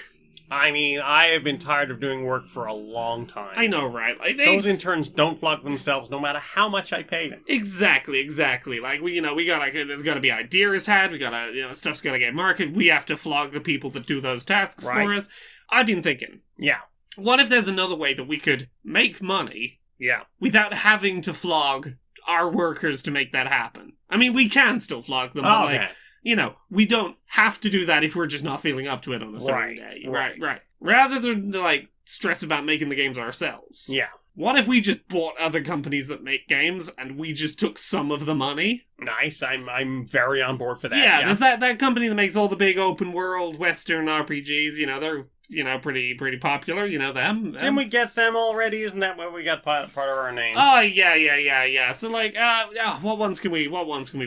I mean, I have been tired of doing work for a long time. I know, right? Like, those interns don't flog themselves no matter how much I pay them. Exactly. Like, we gotta, there's gotta be ideas had, we gotta, stuff's gotta get marketed, we have to flog the people that do those tasks for us. I've been thinking. Yeah. What if there's another way that we could make money? Yeah. Without having to flog our workers to make that happen. I mean, we can still flog them, but like, we don't have to do that if we're just not feeling up to it on a certain day. Right. Rather than, like, stress about making the games ourselves. Yeah. What if we just bought other companies that make games and we just took some of the money? Nice. I'm very on board for that. Yeah, there's that company that makes all the big open world Western RPGs. They're, pretty popular. them. Didn't we get them already? Isn't that where we got part of our name? Oh, yeah. So, like, what ones can we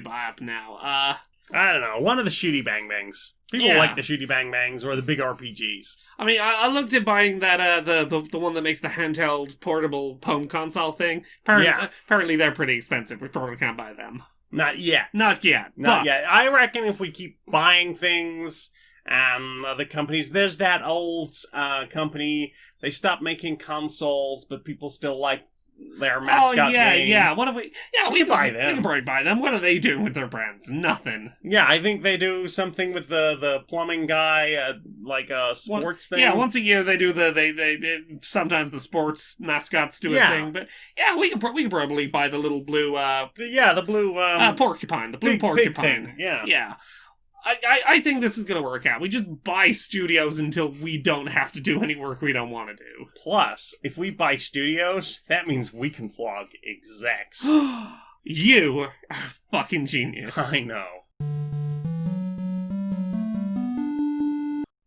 buy up now? I don't know. One of the shooty bang bangs. People like the shooty bang bangs or the big RPGs. I mean, I looked at buying that the one that makes the handheld portable home console thing. Apparently they're pretty expensive. We probably can't buy them. Not yet. Not yet. I reckon if we keep buying things, other companies, there's that old company. They stopped making consoles, but people still like their mascot game. Yeah. What have we? Yeah, We can buy them. We can probably buy them. What are they doing with their brands? Nothing. Yeah, I think they do something with the plumbing guy, like a sports thing. Yeah, once a year they do they sometimes the sports mascots do a thing, but yeah, we can probably buy the little blue the blue porcupine, the blue big porcupine. thing. Yeah. Yeah. I think this is going to work out. We just buy studios until we don't have to do any work we don't want to do. Plus, if we buy studios, that means we can flog execs. You are a fucking genius. I know.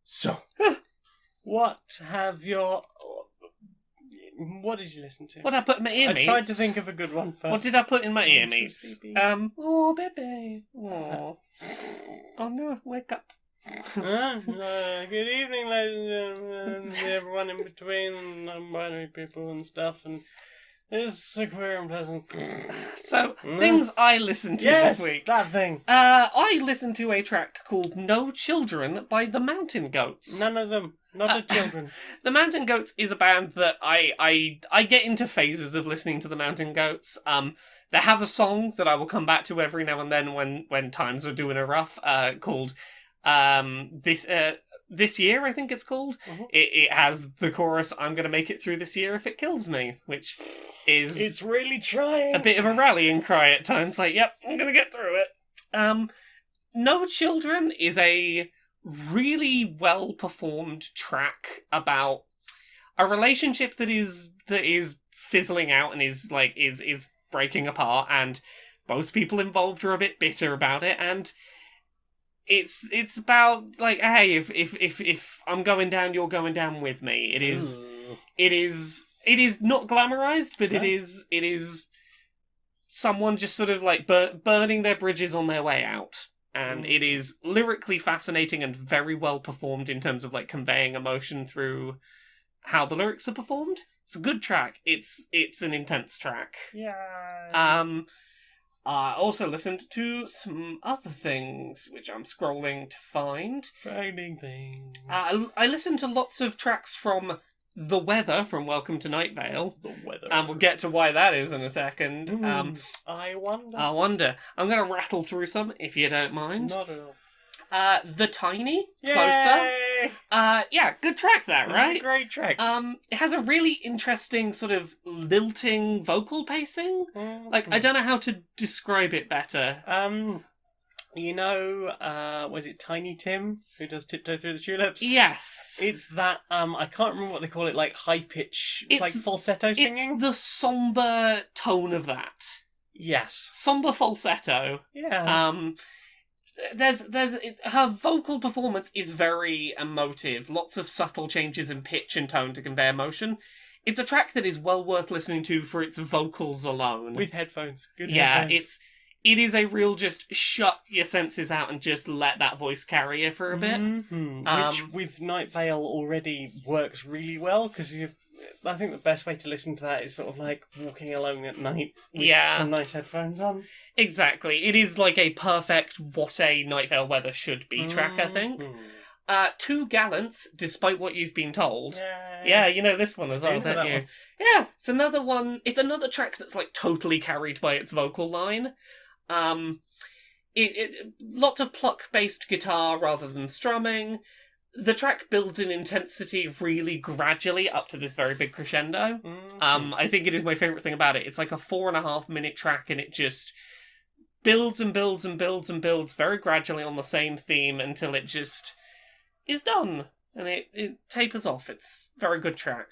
So, what did you listen to? What did I put in my ear I meats? tried to think of a good one first. What did I put in my ear meats? Oh, baby. Oh. Oh no, wake up. Good evening, ladies and gentlemen, everyone in between, non-binary people and stuff, and this is queer and pleasant. So, things I listened to Yes, this week. that thing. I listened to a track called No Children by the Mountain Goats. None of them. Not the children. The Mountain Goats is a band that I get into phases of listening to the Mountain Goats. They have a song that I will come back to every now and then when times are doing a rough, called This Year, I think it's called. Mhm. It has the chorus, I'm going to make it through this year if it kills me, which is It's really trying. a bit of a rallying cry at times, like, yep, I'm going to get through it. No Children is a really well-performed track about a relationship that is fizzling out and is breaking apart, and both people involved are a bit bitter about it, and it's about like, hey, if I'm going down, you're going down with me. It is not glamorized, but it is someone just sort of like burning their bridges on their way out. And it is lyrically fascinating and very well performed in terms of like conveying emotion through how the lyrics are performed. It's a good track. It's an intense track. Yeah. I also listened to some other things, which I'm scrolling to find. Finding things. I listened to lots of tracks from The Weather from Welcome to Night Vale. The weather. And we'll get to why that is in a second. I wonder. I'm going to rattle through some, if you don't mind. Not at all. The Tiny, Yay! Closer. Yeah, good track that, This right? is a great track. It has a really interesting sort of lilting vocal pacing. Like, I don't know how to describe it better. Was it Tiny Tim who does Tiptoe Through the Tulips? Yes. It's that, I can't remember what they call it, like high pitch, like falsetto singing? It's the somber tone of that. Yes. Somber falsetto. Yeah. Her vocal performance is very emotive. Lots of subtle changes in pitch and tone to convey emotion. It's a track that is well worth listening to for its vocals alone. With headphones. Good yeah, headphones. it is a real just shut your senses out and just let that voice carry you for a bit. Which with Night Vale already works really well, because I think the best way to listen to that is sort of like walking alone at night with some nice headphones on. Exactly. It is like a perfect what a Night Vale weather should be track, I think. Two Gallants, Despite What You've Been Told. Yeah, you know this one as well, don't you? Yeah, it's another one. It's another track that's like totally carried by its vocal line. Lots of pluck-based guitar rather than strumming. The track builds in intensity really gradually up to this very big crescendo. I think it is my favourite thing about it. It's like a 4.5 minute track, and it just builds and builds and builds and builds very gradually on the same theme until it just is done. And it tapers off. It's a very good track.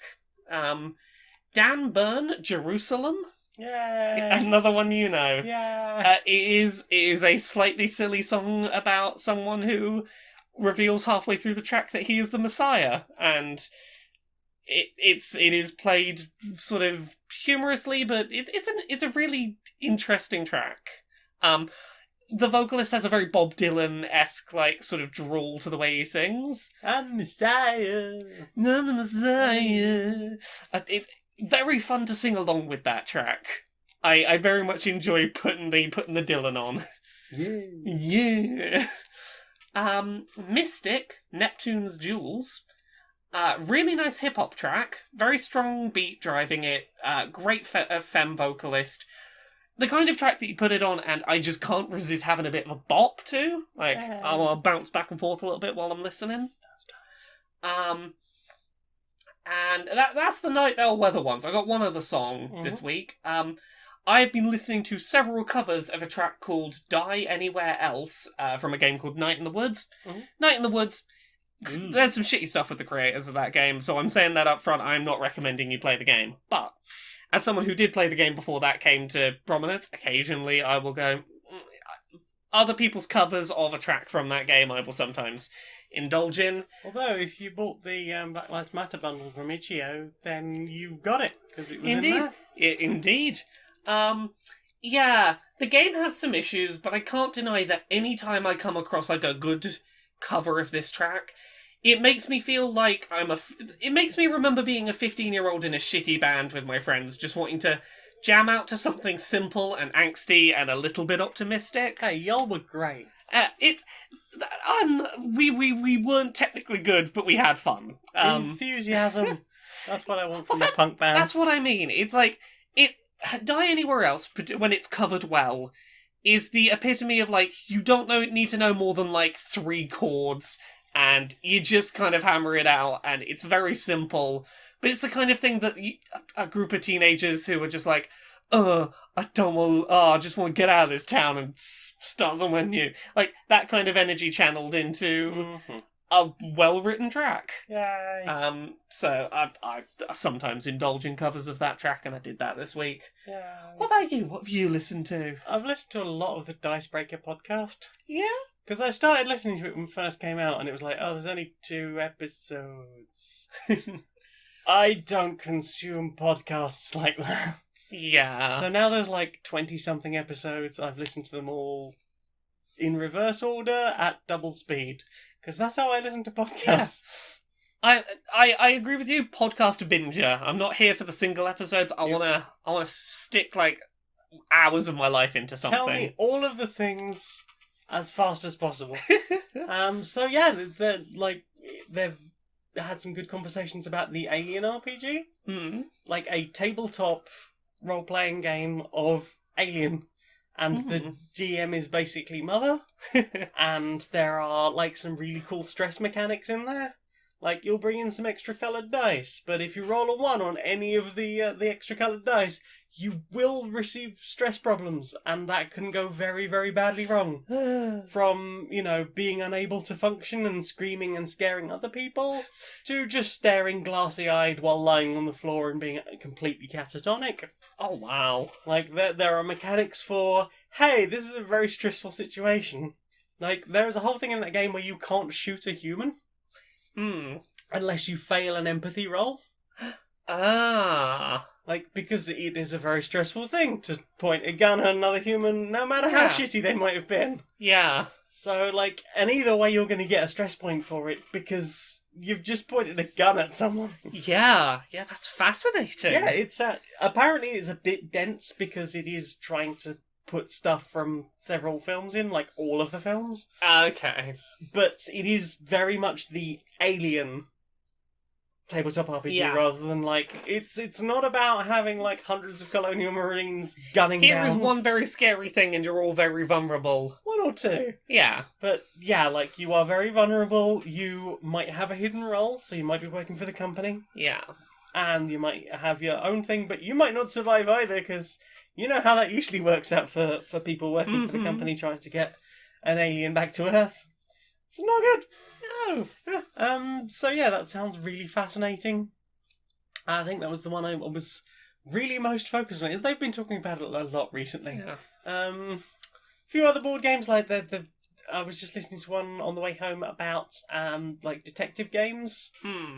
Dan Byrne, Jerusalem. Yeah. Another one you know. Yeah. It is a slightly silly song about someone who reveals halfway through the track that he is the Messiah, and it is played sort of humorously, but it's a really interesting track. The vocalist has a very Bob Dylan-esque, like, sort of drawl to the way he sings. I'm Messiah. I'm the Messiah. It's very fun to sing along with that track. I very much enjoy putting the Dylan on. Yeah. Mystic, Neptune's Jewels. Really nice hip-hop track. Very strong beat driving it. Great femme vocalist. The kind of track that you put it on and I just can't resist having a bit of a bop to. Like, I want to bounce back and forth a little bit while I'm listening. And that's the Night Vale Weather ones. I got one other song this week. I've been listening to several covers of a track called Die Anywhere Else from a game called Night in the Woods. Night in the Woods, there's some shitty stuff with the creators of that game, so I'm saying that up front. I'm not recommending you play the game. But as someone who did play the game before that came to prominence, occasionally I will go... Other people's covers of a track from that game I will sometimes indulge in. Although, if you bought the Black Lives Matter bundle from Itch.io, then you got it, because it was Indeed. in there. Indeed. Yeah, the game has some issues, but I can't deny that any time I come across like a good cover of this track, it makes me feel like it makes me remember being a 15-year-old in a shitty band with my friends, just wanting to jam out to something simple and angsty and a little bit optimistic. Hey, y'all were great. We weren't technically good, but we had fun. Enthusiasm. That's what I want from a punk band. That's what I mean. It's like, Die Anywhere Else, when it's covered well, is the epitome of, like, you don't need to know more than, like, 3 chords, and you just kind of hammer it out, and it's very simple. But it's the kind of thing that a group of teenagers who are just like, I just want to get out of this town and start somewhere new. Like, that kind of energy channeled into a well-written track. Yay. So I sometimes indulge in covers of that track, and I did that this week. Yay. What about you? What have you listened to? I've listened to a lot of the Dicebreaker podcast. Yeah? Because I started listening to it when it first came out, and it was like, oh, there's only 2 episodes. I don't consume podcasts like that. Yeah. So now there's like 20-something episodes. I've listened to them all in reverse order at double speed. Because that's how I listen to podcasts. Yeah. I agree with you. Podcast binger. I'm not here for the single episodes. I wanna stick like hours of my life into something. Tell me all of the things as fast as possible. So yeah, they've had some good conversations about the Alien RPG. Like a tabletop role-playing game of Alien. And the GM is basically Mother. And there are, like, some really cool stress mechanics in there. Like, you'll bring in some extra coloured dice, but if you roll a 1 on any of the extra coloured dice, you will receive stress problems, and that can go very, very badly wrong. From, being unable to function and screaming and scaring other people, to just staring glassy-eyed while lying on the floor and being completely catatonic. Oh, wow. Like, there are mechanics for, hey, this is a very stressful situation. Like, there is a whole thing in that game where you can't shoot a human. Unless you fail an empathy roll. Like, because it is a very stressful thing to point a gun at another human, no matter how shitty they might have been. Yeah. So, like, and either way you're going to get a stress point for it, because you've just pointed a gun at someone. Yeah, that's fascinating. Yeah, it's apparently it's a bit dense, because it is trying to put stuff from several films in, like all of the films. Okay. But it is very much the Alien tabletop RPG rather than like it's not about having like hundreds of colonial marines gunning down. Here is one very scary thing and you're all very vulnerable. 1 or 2. Yeah. But yeah, like you are very vulnerable. You might have a hidden role, so you might be working for the company. Yeah. And you might have your own thing, but you might not survive either, because you know how that usually works out for people working for the company trying to get an alien back to Earth. It's not good. No. So yeah, that sounds really fascinating. I think that was the one I was really most focused on. They've been talking about it a lot recently. Yeah. A few other board games, like I was just listening to one on the way home about like detective games.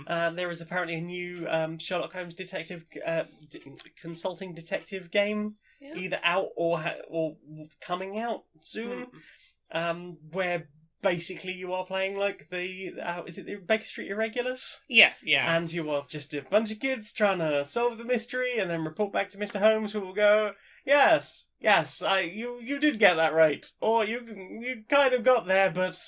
There is apparently a new Sherlock Holmes consulting detective game, either out or coming out soon, where basically you are playing like is it the Baker Street Irregulars? Yeah. And you are just a bunch of kids trying to solve the mystery and then report back to Mr. Holmes, who will go, Yes, you did get that right. Or you kind of got there, but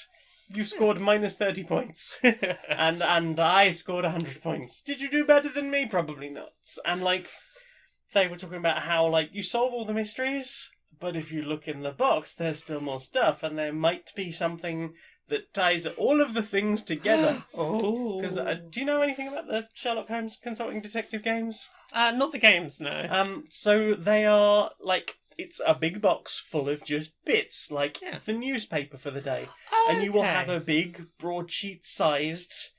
You scored minus 30 points. and I scored 100 points. Did you do better than me? Probably not. And, like, they were talking about how, like, you solve all the mysteries, but if you look in the box, there's still more stuff, and there might be something that ties all of the things together. Oh. Because, do you know anything about the Sherlock Holmes Consulting Detective games? Not the games, no. So they are, like, it's a big box full of just bits, like the newspaper for the day. And you will have a big, broadsheet-sized,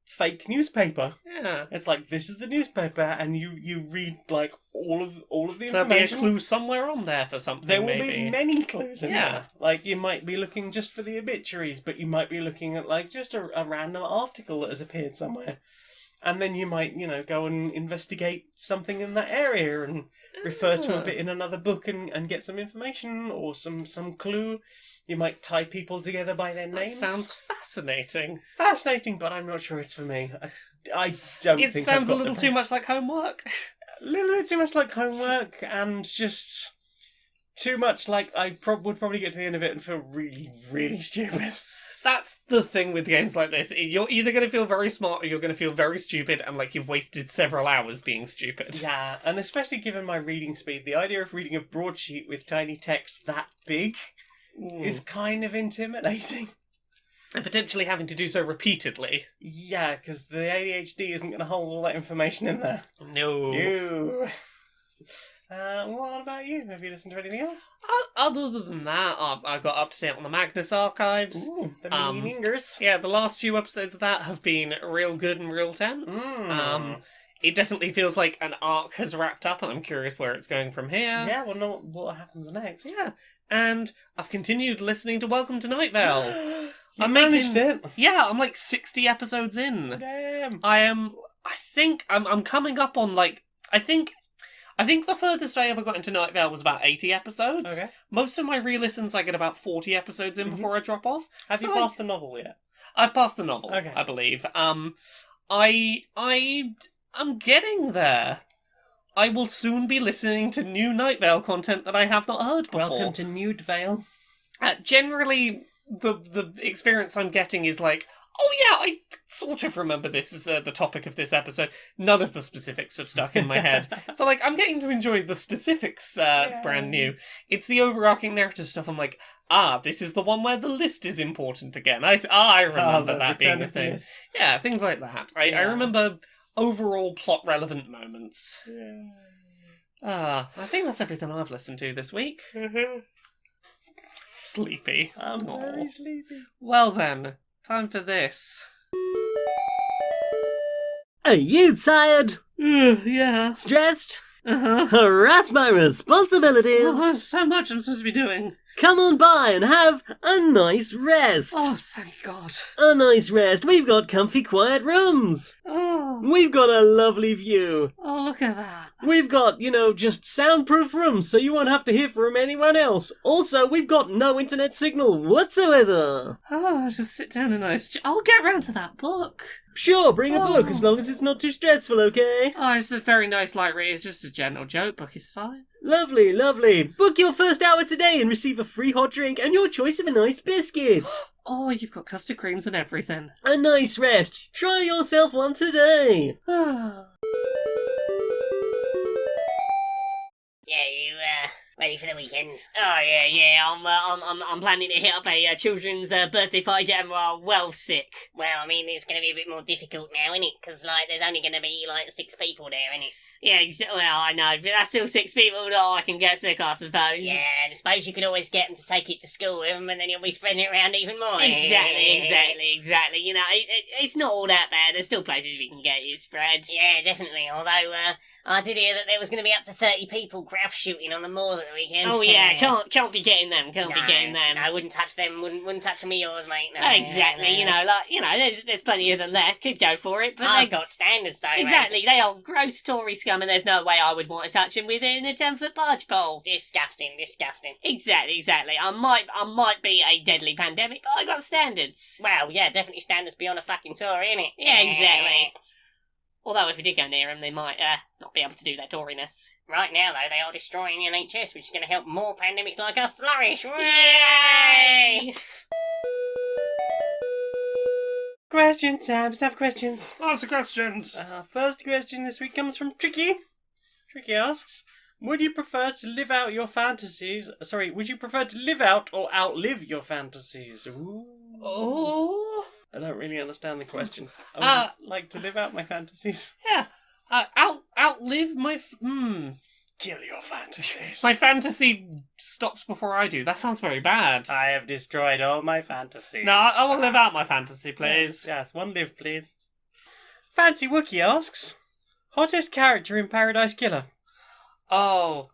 fake newspaper. Yeah. It's like, this is the newspaper, and you read, like, all of the information. There'll be a clue somewhere on there for something, There will maybe. be many clues in there. Like, you might be looking just for the obituaries, but you might be looking at, like, just a random article that has appeared somewhere. And then you might, go and investigate something in that area and refer to a bit in another book and get some information or some clue. You might tie people together by their names. That sounds fascinating. Fascinating, but I'm not sure it's for me. I don't think it sounds I've a got little too much like homework. A little bit too much like homework, and just too much like I would probably get to the end of it and feel really, really stupid. That's the thing with games like this. You're either going to feel very smart or you're going to feel very stupid and like you've wasted several hours being stupid. Yeah, and especially given my reading speed, the idea of reading a broadsheet with tiny text that big is kind of intimidating. And potentially having to do so repeatedly. Yeah, because the ADHD isn't going to hold all that information in there. No. What about you? Have you listened to anything else? Other than that, I got up to date on the Magnus archives. Ooh, the meaningers. Yeah, the last few episodes of that have been real good and real tense. It definitely feels like an arc has wrapped up, and I'm curious where it's going from here. Yeah, we'll know what happens next. Yeah, and I've continued listening to Welcome to Night Vale. I managed it. Yeah, I'm like 60 episodes in. Damn. I think I'm coming up on like I think the furthest I ever got into Night Vale was about 80 episodes. Okay. Most of my re-listens I get about 40 episodes in before I drop off. Have you passed the novel yet? I've passed the novel, okay. I believe. I'm getting there. I will soon be listening to new Night Vale content that I have not heard before. Welcome to Nude Vale. Generally, the experience I'm getting is like, oh yeah, I sort of remember this as the topic of this episode. None of the specifics have stuck in my head. So, like, I'm getting to enjoy the specifics brand new. It's the overarching narrative stuff. I'm like, this is the one where the list is important again. I remember that being a thing. List. Yeah, things like that. I remember overall plot-relevant moments. Yeah. I think that's everything I've listened to this week. Sleepy. I'm very sleepy. Well then, time for this. Are you tired? Yeah. Stressed? Uh-huh. Harassed by responsibilities? Oh, there's so much I'm supposed to be doing. Come on by and have a nice rest. Oh, thank God. A nice rest. We've got comfy, quiet rooms. Oh, We've got a lovely view. look at that. We've got, just soundproof rooms so you won't have to hear from anyone else. Also, we've got no internet signal whatsoever. Oh, just sit down and I'll get round to that book. Sure, bring a book as long as it's not too stressful, okay? Oh, it's a very nice light read. It's just a gentle joke book. It's fine. Lovely, lovely. Book your first hour today and receive a free hot drink and your choice of a nice biscuit. Oh, you've got custard creams and everything. A nice rest. Try yourself one today. Yeah, you ready for the weekend? Oh yeah. I'm planning to hit up a children's birthday party. I'm well sick. Well, I mean, it's going to be a bit more difficult now, isn't it? Because there's only going to be 6 people there, isn't it? Yeah, well, I know, but that's still 6 people that I can get sick, I suppose. Yeah, and I suppose you could always get them to take it to school with them, and then you'll be spreading it around even more. Exactly. It's not all that bad. There's still places we can get it spread. Yeah, definitely. Although, I did hear that there was going to be up to 30 people grouse shooting on the moors at the weekend. Oh yeah, can't be getting them. Can't be getting them. I wouldn't touch them. Wouldn't touch them with yours, mate. No, exactly. No. There's plenty of them there. Could go for it, but I've got standards though. Exactly. Mate. They are gross Tory scum, and there's no way I would want to touch them within a 10-foot barge pole. Disgusting. Exactly. I might be a deadly pandemic, but I got standards. Well, yeah, definitely standards beyond a fucking Tory, innit? Yeah, exactly. Although if we did go near them, they might not be able to do their Toriness. Right now, though, they are destroying the NHS, which is going to help more pandemics like us flourish. Yay! Questions, Sam. Have questions. Lots of questions. First question this week comes from Tricky. Tricky asks, would you prefer to live out your fantasies? Sorry, would you prefer to live out or outlive your fantasies? Ooh. Oh. I don't really understand the question. I would like to live out my fantasies. Yeah. Outlive my... Kill your fantasies. My fantasy stops before I do. That sounds very bad. I have destroyed all my fantasies. No, I will live out my fantasy, please. Yes, one live, please. Fancy Wookie asks, hottest character in Paradise Killer? Oh,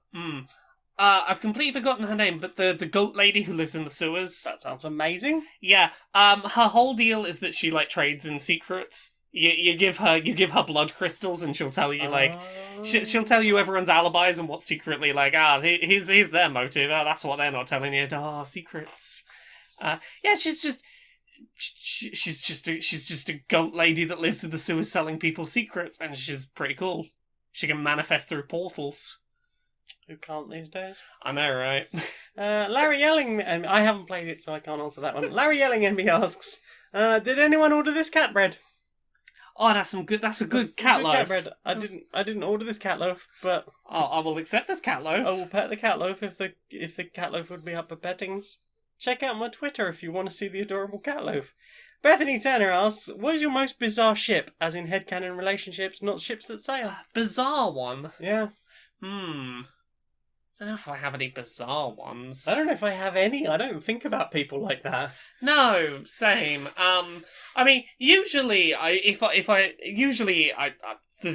I've completely forgotten her name, but the goat lady who lives in the sewers. That sounds amazing. Yeah, her whole deal is that she, like, trades in secrets. You give her blood crystals and she'll tell you, like, she'll tell you everyone's alibis and what's secretly, like, here's their motive, that's what they're not telling you, secrets. Yeah, she's just a goat lady that lives in the sewers selling people secrets, and she's pretty cool. She can manifest through portals. Who can't these days? I know, right? Larry Yelling, and I haven't played it, so I can't answer that one. Larry Yelling envy asks, did anyone order this cat bread? Oh, that's a good cat loaf. Cat bread. I didn't order this cat loaf, but I will accept this cat loaf. I will pet the cat loaf if the cat loaf would be up for pettings. Check out my Twitter if you want to see the adorable cat loaf. Bethany Turner asks, what is your most bizarre ship, as in headcanon relationships, not ships that sail? Bizarre one? Yeah. I don't know if I have any bizarre ones. I don't know if I have any. I don't think about people like that. No, same. I mean, usually, the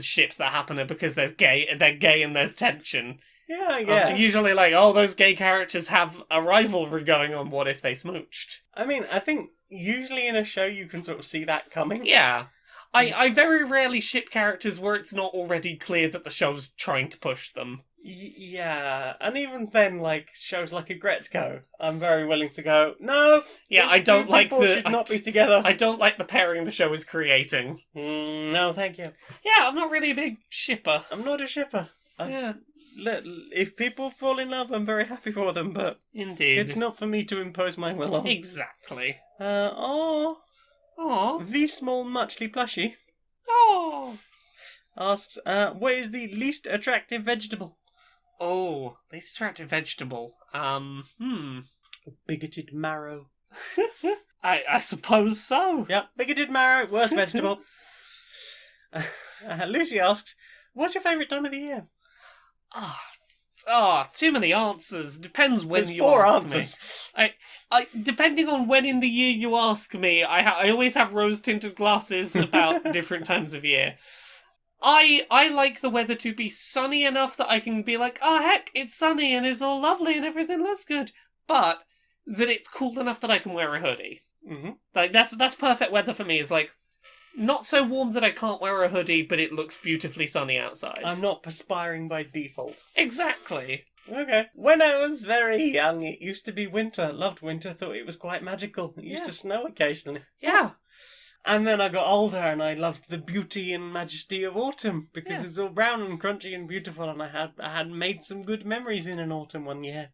ships that happen are because they're gay and there's tension. Yeah, I guess. Usually, like, those gay characters have a rivalry going on. What if they smooched? I mean, I think usually in a show you can sort of see that coming. Yeah. I very rarely ship characters where it's not already clear that the show's trying to push them. Yeah, and even then, like, shows like Aggretsuko, I'm very willing to go, no! Yeah, I don't like should not be together. I don't like the pairing the show is creating. No, thank you. Yeah, I'm not really a big shipper. I'm not a shipper. Yeah. If people fall in love, I'm very happy for them, but... Indeed. It's not for me to impose my will on. Exactly. Aww. The small muchly plushie asks, what is the least attractive vegetable? Oh, least attractive vegetable. A bigoted marrow. I suppose so. Yep, bigoted marrow, worst vegetable. Lucy asks, what's your favourite time of the year? Too many answers. Depends when There's you four ask answers. me. Depending on when in the year you ask me, I always have rose-tinted glasses about different times of year. I like the weather to be sunny enough that I can be like, oh heck, it's sunny and it's all lovely and everything looks good. But that it's cool enough that I can wear a hoodie. Mm-hmm. Like that's perfect weather for me. Is like not so warm that I can't wear a hoodie, but it looks beautifully sunny outside. I'm not perspiring by default. Exactly. Okay. When I was very young, it used to be winter. Loved winter, thought it was quite magical. It used to snow occasionally. Yeah. And then I got older and I loved the beauty and majesty of autumn because it's all brown and crunchy and beautiful, and I had made some good memories in an autumn one year.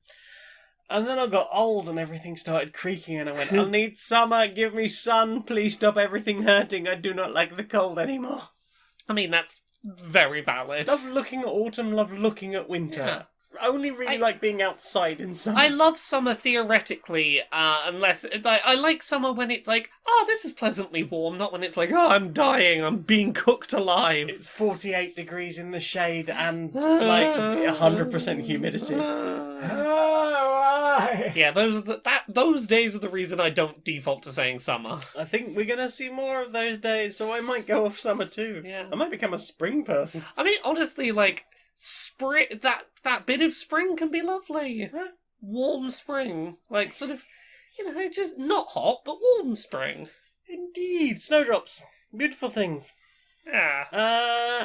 And then I got old and everything started creaking and I went, I need summer, give me sun, please stop everything hurting, I do not like the cold anymore. I mean, that's very valid. Love looking at autumn, love looking at winter. Yeah. Only really like being outside in summer. I love summer theoretically, unless... I like summer when it's like, this is pleasantly warm, not when it's like, I'm dying, I'm being cooked alive. It's 48 degrees in the shade and, like, 100% humidity. Yeah, those days are the reason I don't default to saying summer. I think we're going to see more of those days, so I might go off summer too. Yeah. I might become a spring person. I mean, honestly, like... Spring, that bit of spring can be lovely. Huh? Warm spring, like sort of, just not hot but warm spring. Indeed, snowdrops, beautiful things. Yeah.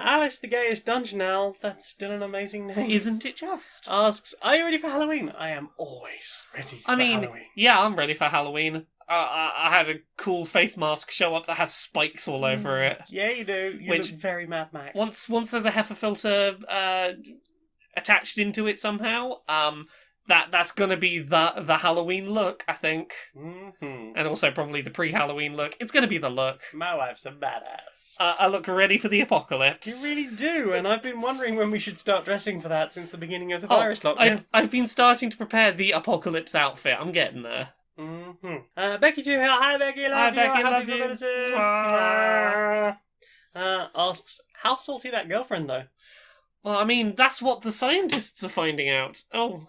Alice the Gayest Dungeon Owl, that's still an amazing name. Isn't it just? Asks, are you ready for Halloween? I am always ready for Halloween. Yeah, I'm ready for Halloween. I had a cool face mask show up that has spikes all over it. Yeah, you do. You Which- look very Mad Max. Once there's a heifer filter attached into it somehow, that's gonna be the Halloween look, I think, and also probably the pre-Halloween look. It's gonna be the look. My wife's a badass. I look ready for the apocalypse. You really do, and I've been wondering when we should start dressing for that since the beginning of the virus lockdown. I've been starting to prepare the apocalypse outfit. I'm getting there. Becky too. Hi Becky, love Hi, you. Becky, Happy love you. birthday. Asks, how salty that girlfriend though? Well, I mean, that's what the scientists are finding out. Oh,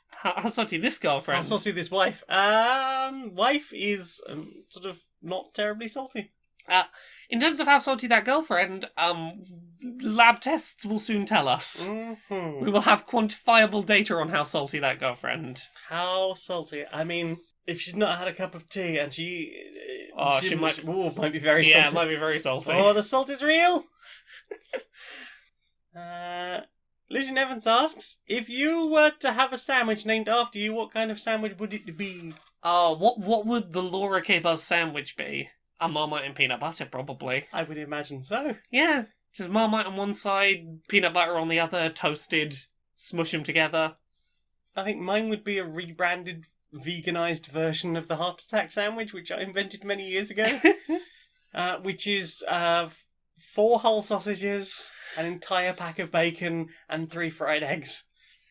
how salty this girlfriend? How salty this wife? Wife is sort of not terribly salty. In terms of how salty that girlfriend, lab tests will soon tell us. We will have quantifiable data on how salty that girlfriend. How salty? I mean, if she's not had a cup of tea and she might be very salty. Yeah, it might be very salty. Oh, the salt is real. Lucian Evans asks, if you were to have a sandwich named after you, what kind of sandwich would it be? What would the Laura K. Buzz sandwich be? A Marmite and peanut butter, probably. I would imagine so. Yeah, just Marmite on one side, peanut butter on the other, toasted, smush them together. I think mine would be a rebranded, veganized version of the heart attack sandwich, which I invented many years ago. Which is 4 whole sausages, an entire pack of bacon, and 3 fried eggs.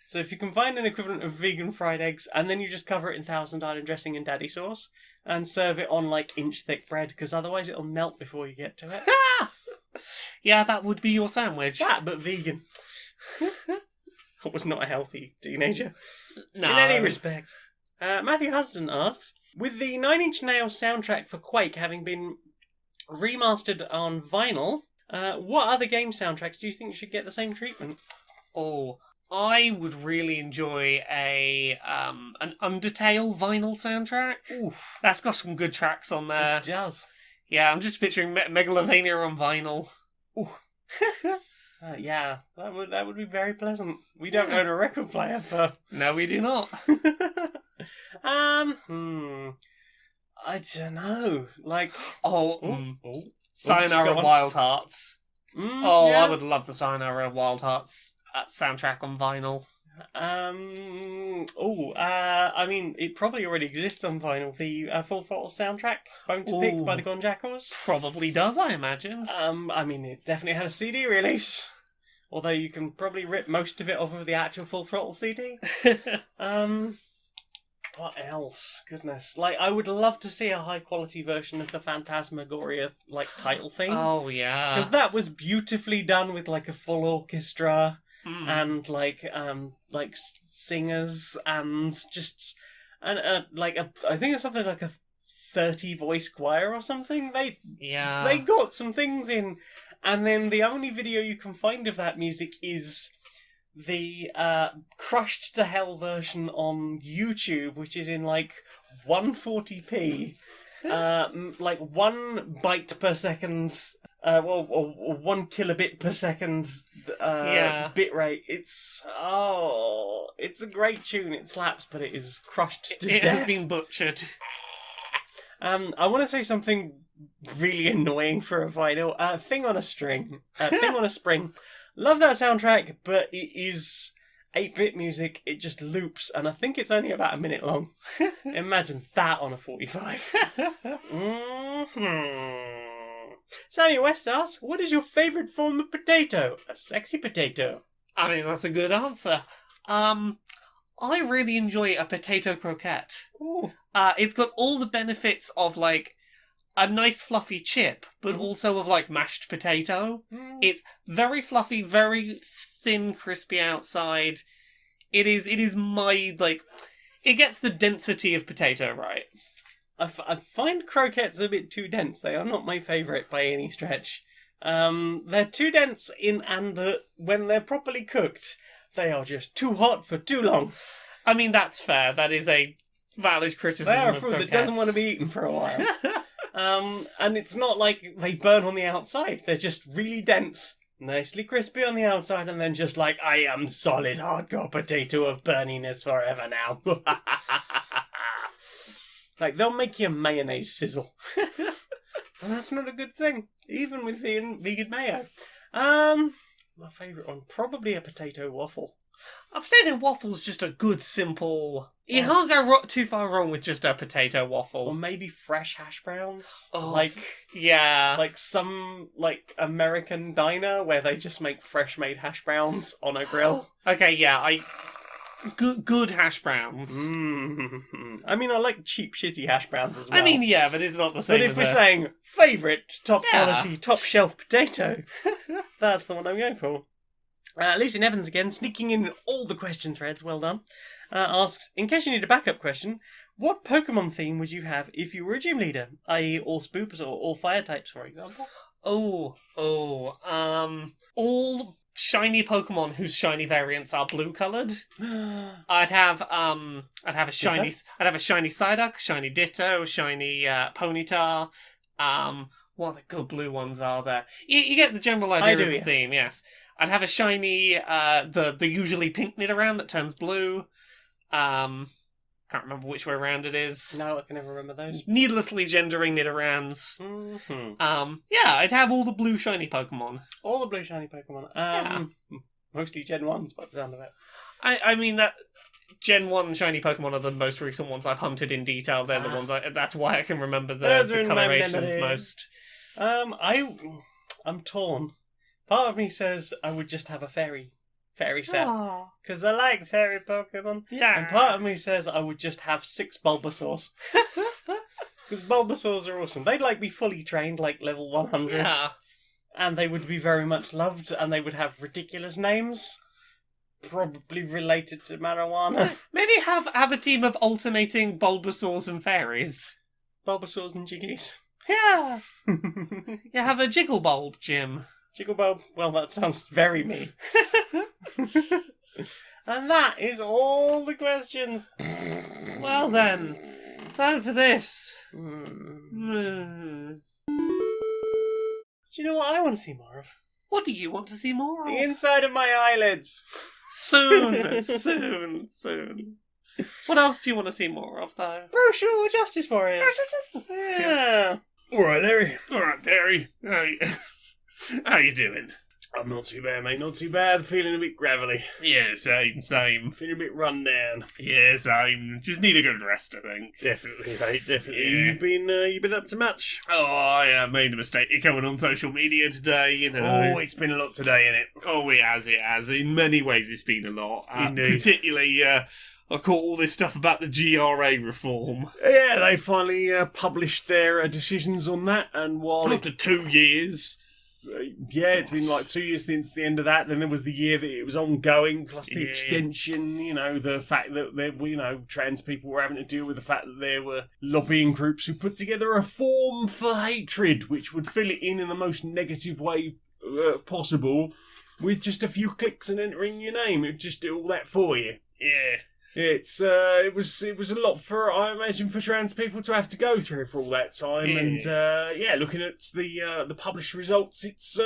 So if you can find an equivalent of vegan fried eggs, and then you just cover it in Thousand Island dressing and daddy sauce, and serve it on like inch-thick bread, because otherwise it'll melt before you get to it. Yeah, that would be your sandwich. That, but vegan. I was not a healthy teenager. No. In any respect. Matthew Hudson asks, with the 9 Inch Nails soundtrack for Quake having been remastered on vinyl, what other game soundtracks do you think should get the same treatment? Oh, I would really enjoy an Undertale vinyl soundtrack. Oof. That's got some good tracks on there. It does. Yeah, I'm just picturing Megalovania on vinyl. Ooh. Yeah, that would be very pleasant. We don't own a record player, but No, we do not. I don't know. Like, Sayonara go on. Wild Hearts. yeah. I would love the Sayonara Wild Hearts soundtrack on vinyl. I mean, it probably already exists on vinyl. The Full Throttle soundtrack, Bone to Pick by the Gone Jackals. Probably does, I imagine. I mean, it definitely had a CD release. Although you can probably rip most of it off of the actual Full Throttle CD. What else? Goodness. Like, I would love to see a high-quality version of the Phantasmagoria, like, title theme. Oh, yeah. Because that was beautifully done with, like, a full orchestra and, singers and just... I think it's something like a 30-voice choir or something. They got some things in. And then the only video you can find of that music is the crushed to hell version on YouTube, which is in like 140p, like 1 byte per second, or 1 kilobit per second bit rate. It's a great tune. It slaps, but it is crushed to death. It has been butchered. I want to say something really annoying for a vinyl. Thing on a String. Thing on a Spring. Love that soundtrack, but it is 8-bit music. It just loops, and I think it's only about a minute long. Imagine that on a 45. Sammy West asks, what is your favourite form of potato? A sexy potato. I mean, that's a good answer. I really enjoy a potato croquette. Ooh. It's got all the benefits of, like, a nice fluffy chip, but also of, like, mashed potato. It's very fluffy, very thin, crispy outside. It is my, like... It gets the density of potato right. I find croquettes a bit too dense. They are not my favourite by any stretch. They're too dense and when they're properly cooked, they are just too hot for too long. I mean, that's fair. That is a valid criticism They are of food that croquettes. doesn't want to be eaten for a while. And it's not like they burn on the outside. They're just really dense, nicely crispy on the outside, and then just like, I am solid hardcore potato of burniness forever now. Like, they'll make you a mayonnaise sizzle. And that's not a good thing, even with vegan mayo. My favourite one, probably a potato waffle. A potato waffle's just a good, simple... You can't go too far wrong with just a potato waffle. Or maybe fresh hash browns. Oh, yeah. Like some, American diner where they just make fresh-made hash browns on a grill. Okay, yeah, Good hash browns. I mean, I like cheap, shitty hash browns as well. I mean, yeah, but it's not the same but if as we're saying favourite, top Yeah. quality, top shelf potato, that's the one I'm going for. Lucian Evans again, sneaking in all the question threads, well done, asks, in case you need a backup question, what Pokemon theme would you have if you were a gym leader? I.e. all spoops or all fire types, for example? all shiny Pokemon whose shiny variants are blue coloured. I'd have a shiny Psyduck, shiny Ditto, shiny Ponyta. What the good blue ones are there? You get the general idea of the theme, yes. I'd have a shiny the usually pink Nidoran that turns blue. Can't remember which way around it is. No, I can never remember those. Needlessly gendering Nidorans. Mm-hmm. Yeah, I'd have all the blue shiny Pokemon. All the blue shiny Pokemon. Mostly Gen 1s by the sound of it. I mean that Gen 1 shiny Pokemon are the most recent ones I've hunted in detail. They're the ones that's why I can remember Those the are in my colorations memory. most. I'm torn. Part of me says I would just have a fairy set. Because I like fairy Pokemon. Yeah. And part of me says I would just have 6 Bulbasaurs. Because Bulbasaurs are awesome. They'd be fully trained, level 100. Yeah. And they would be very much loved, and they would have ridiculous names. Probably related to marijuana. Maybe have a team of alternating Bulbasaurs and fairies. Bulbasaurs and Jigglies. Yeah. Yeah, have a Jigglebulb gym. Jigglebulb, well, that sounds very me. And that is all the questions. Well then, time for this. Do you know what I want to see more of? What do you want to see more of? The inside of my eyelids. Soon. What else do you want to see more of, though? Brochure Justice Warriors. Yeah. Alright, Larry. Alright, Perry. How you doing? I'm not too bad, mate. Not too bad. Feeling a bit gravelly. Yeah, same. Feeling a bit run down. Yeah, same. Just need a good rest, I think. Definitely, mate. Definitely. Yeah. You been up to much? Oh, I made a mistake going on social media today, you know. Oh, it's been a lot today, innit? Oh, it has. In many ways, it's been a lot. Indeed. Particularly, I caught all this stuff about the GRA reform. Yeah, they finally published their decisions on that, and while After 2 years. it's been 2 years since the end of that. Then there was the year that it was ongoing, plus the Yeah. extension. The fact that trans people were having to deal with the fact that there were lobbying groups who put together a form for hatred, which would fill it in the most negative way possible, with just a few clicks and entering your name. It'd just do all that for you. Yeah. It was a lot I imagine for trans people to have to go through for all that time, Yeah. and looking at the published results, it's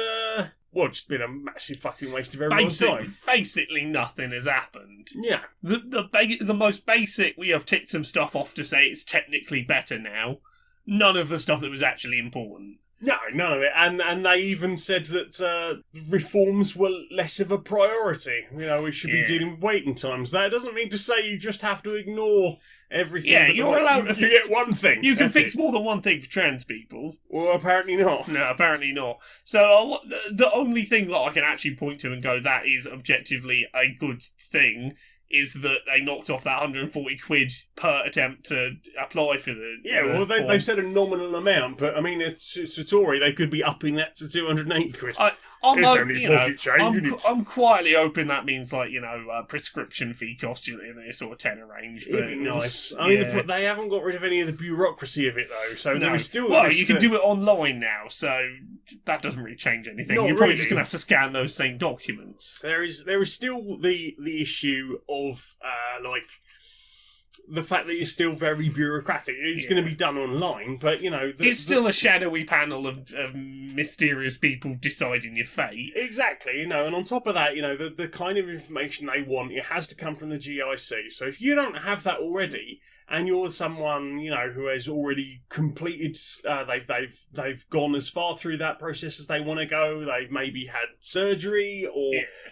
just been a massive fucking waste of everyone's time. Basically, nothing has happened. Yeah, The most basic, we have ticked some stuff off to say it's technically better now. None of the stuff that was actually important. no, none of it, and they even said that reforms were less of a priority. We should be Yeah. dealing with waiting times. That doesn't mean to say you just have to ignore everything. Yeah, but you're allowed to You fix- get one thing. You can That's fix it. more than one thing for trans people. Well, apparently not. No, apparently not. So the only thing that I can actually point to and go, that is objectively a good thing, is that they knocked off that 140 quid per attempt to apply for the... Yeah, well, form. they've said a nominal amount, but I mean, it's a Tory. They could be upping that to 280 quid. I'm, It's like, only you know, pocket change, isn't it? I'm quietly hoping that means, a prescription fee cost you in a sort of tenner range. But It'd be nice. I mean, they haven't got rid of any of the bureaucracy of it, though, so there is still the well, risk you can that- do it online now, so that doesn't really change anything. Not You're probably really. just going to have to scan those same documents. There is still the issue of the fact that you're still very bureaucratic. It's Yeah. going to be done online, but It's still a shadowy panel of mysterious people deciding your fate. exactly, and on top of that, the kind of information they want, it has to come from the GIC. So if you don't have that already, and you're someone, you know, who has already completed, they've gone as far through that process as they want to go, they've maybe had surgery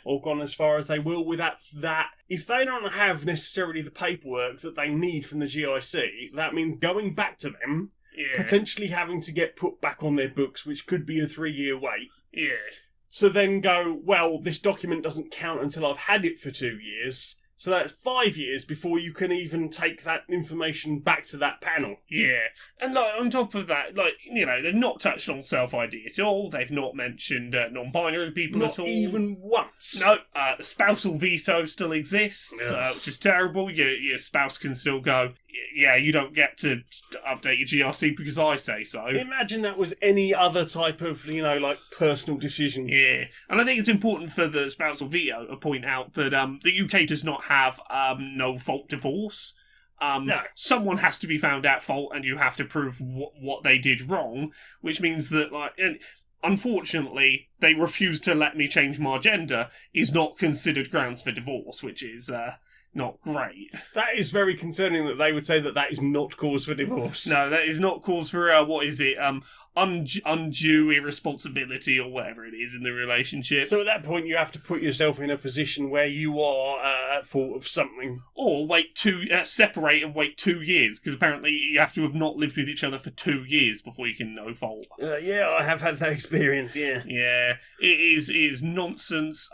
or gone as far as they will with that, if they don't have necessarily the paperwork that they need from the GIC, that means going back to them, potentially having to get put back on their books, which could be a 3-year wait. Yeah. So then go, well, this document doesn't count until I've had it for 2 years. So that's 5 years before you can even take that information back to that panel. Yeah. And, like, on top of that, like, you know, they've not touched on self-ID at all. They've not mentioned non-binary people at all. Not even once. No. Spousal veto still exists, which is terrible. Your spouse can still go, yeah, you don't get to update your GRC because I say so. Imagine that was any other type of, you know, like, personal decision. Yeah. And I think it's important for the spousal veto to point out that the UK does not have no-fault divorce. No. Someone has to be found at fault and you have to prove what they did wrong, which means that, like... And unfortunately, they refuse to let me change my gender is not considered grounds for divorce, which is... not great. That is very concerning that they would say that is not cause for divorce. No, that is not cause for, what is it, undue irresponsibility or whatever it is in the relationship. So at that point you have to put yourself in a position where you are at fault of something. Or separate and wait 2 years, because apparently you have to have not lived with each other for 2 years before you can no fault. Yeah, I have had that experience, yeah. Yeah, it is nonsense.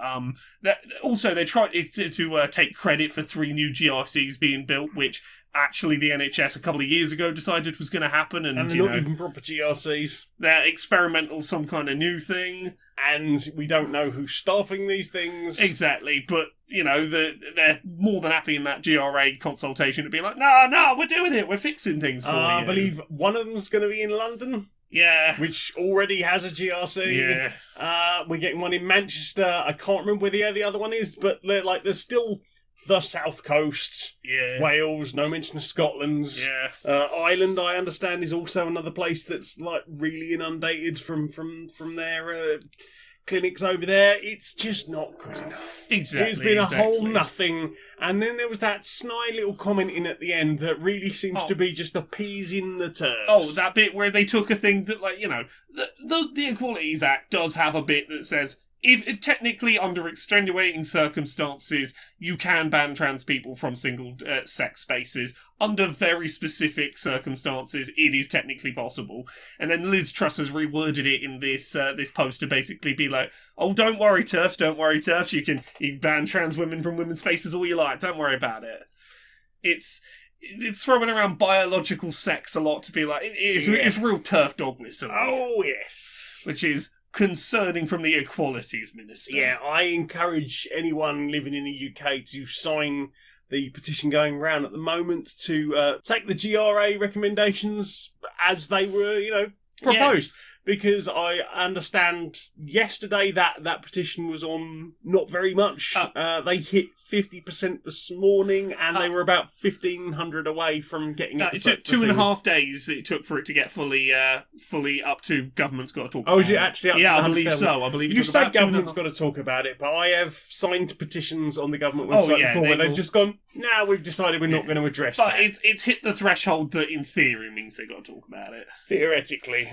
Also, they tried to take credit for 3 new GRCs being built, which actually the NHS a couple of years ago decided was going to happen. And they're not even proper GRCs. They're experimental, some kind of new thing. And we don't know who's staffing these things. Exactly, but, you know, they're more than happy in that GRA consultation to be like, no, we're doing it, we're fixing things for you. I believe one of them's going to be in London. Yeah. Which already has a GRC. Yeah. We're getting one in Manchester. I can't remember where the other one is, but there's still the South Coast, Wales, no mention of Scotland. Ireland, I understand, is also another place that's like really inundated from their clinics over there. It's just not good enough. Exactly. It's been a whole nothing. And then there was that snide little comment in at the end that really seems to be just appeasing the turfs. Oh, that bit where they took a thing that, like, you know, the Equalities Act does have a bit that says, if technically under extenuating circumstances, you can ban trans people from single sex spaces. Under very specific circumstances, it is technically possible. And then Liz Truss has reworded it in this post to basically be like, oh, don't worry, TERFs, you can ban trans women from women's spaces all you like, don't worry about it. It's throwing around biological sex a lot to be like, it's real TERF dogmas. Oh, yes. Which is concerning from the Equalities Minister. Yeah, I encourage anyone living in the UK to sign the petition going around at the moment to take the GRA recommendations as they were, you know, proposed. Because I understand yesterday that petition was on not very much. They hit 50% this morning, and they were about 1,500 away from getting it. It took 2.5 days it took for it to get fully up to government's got to talk about it. Oh, is it actually up to I believe so. I believe you say government's got to talk about it, but I have signed petitions on the government website before where they've just gone, no, we've decided we're not going to address that. But it's hit the threshold that in theory means they've got to talk about it. Theoretically.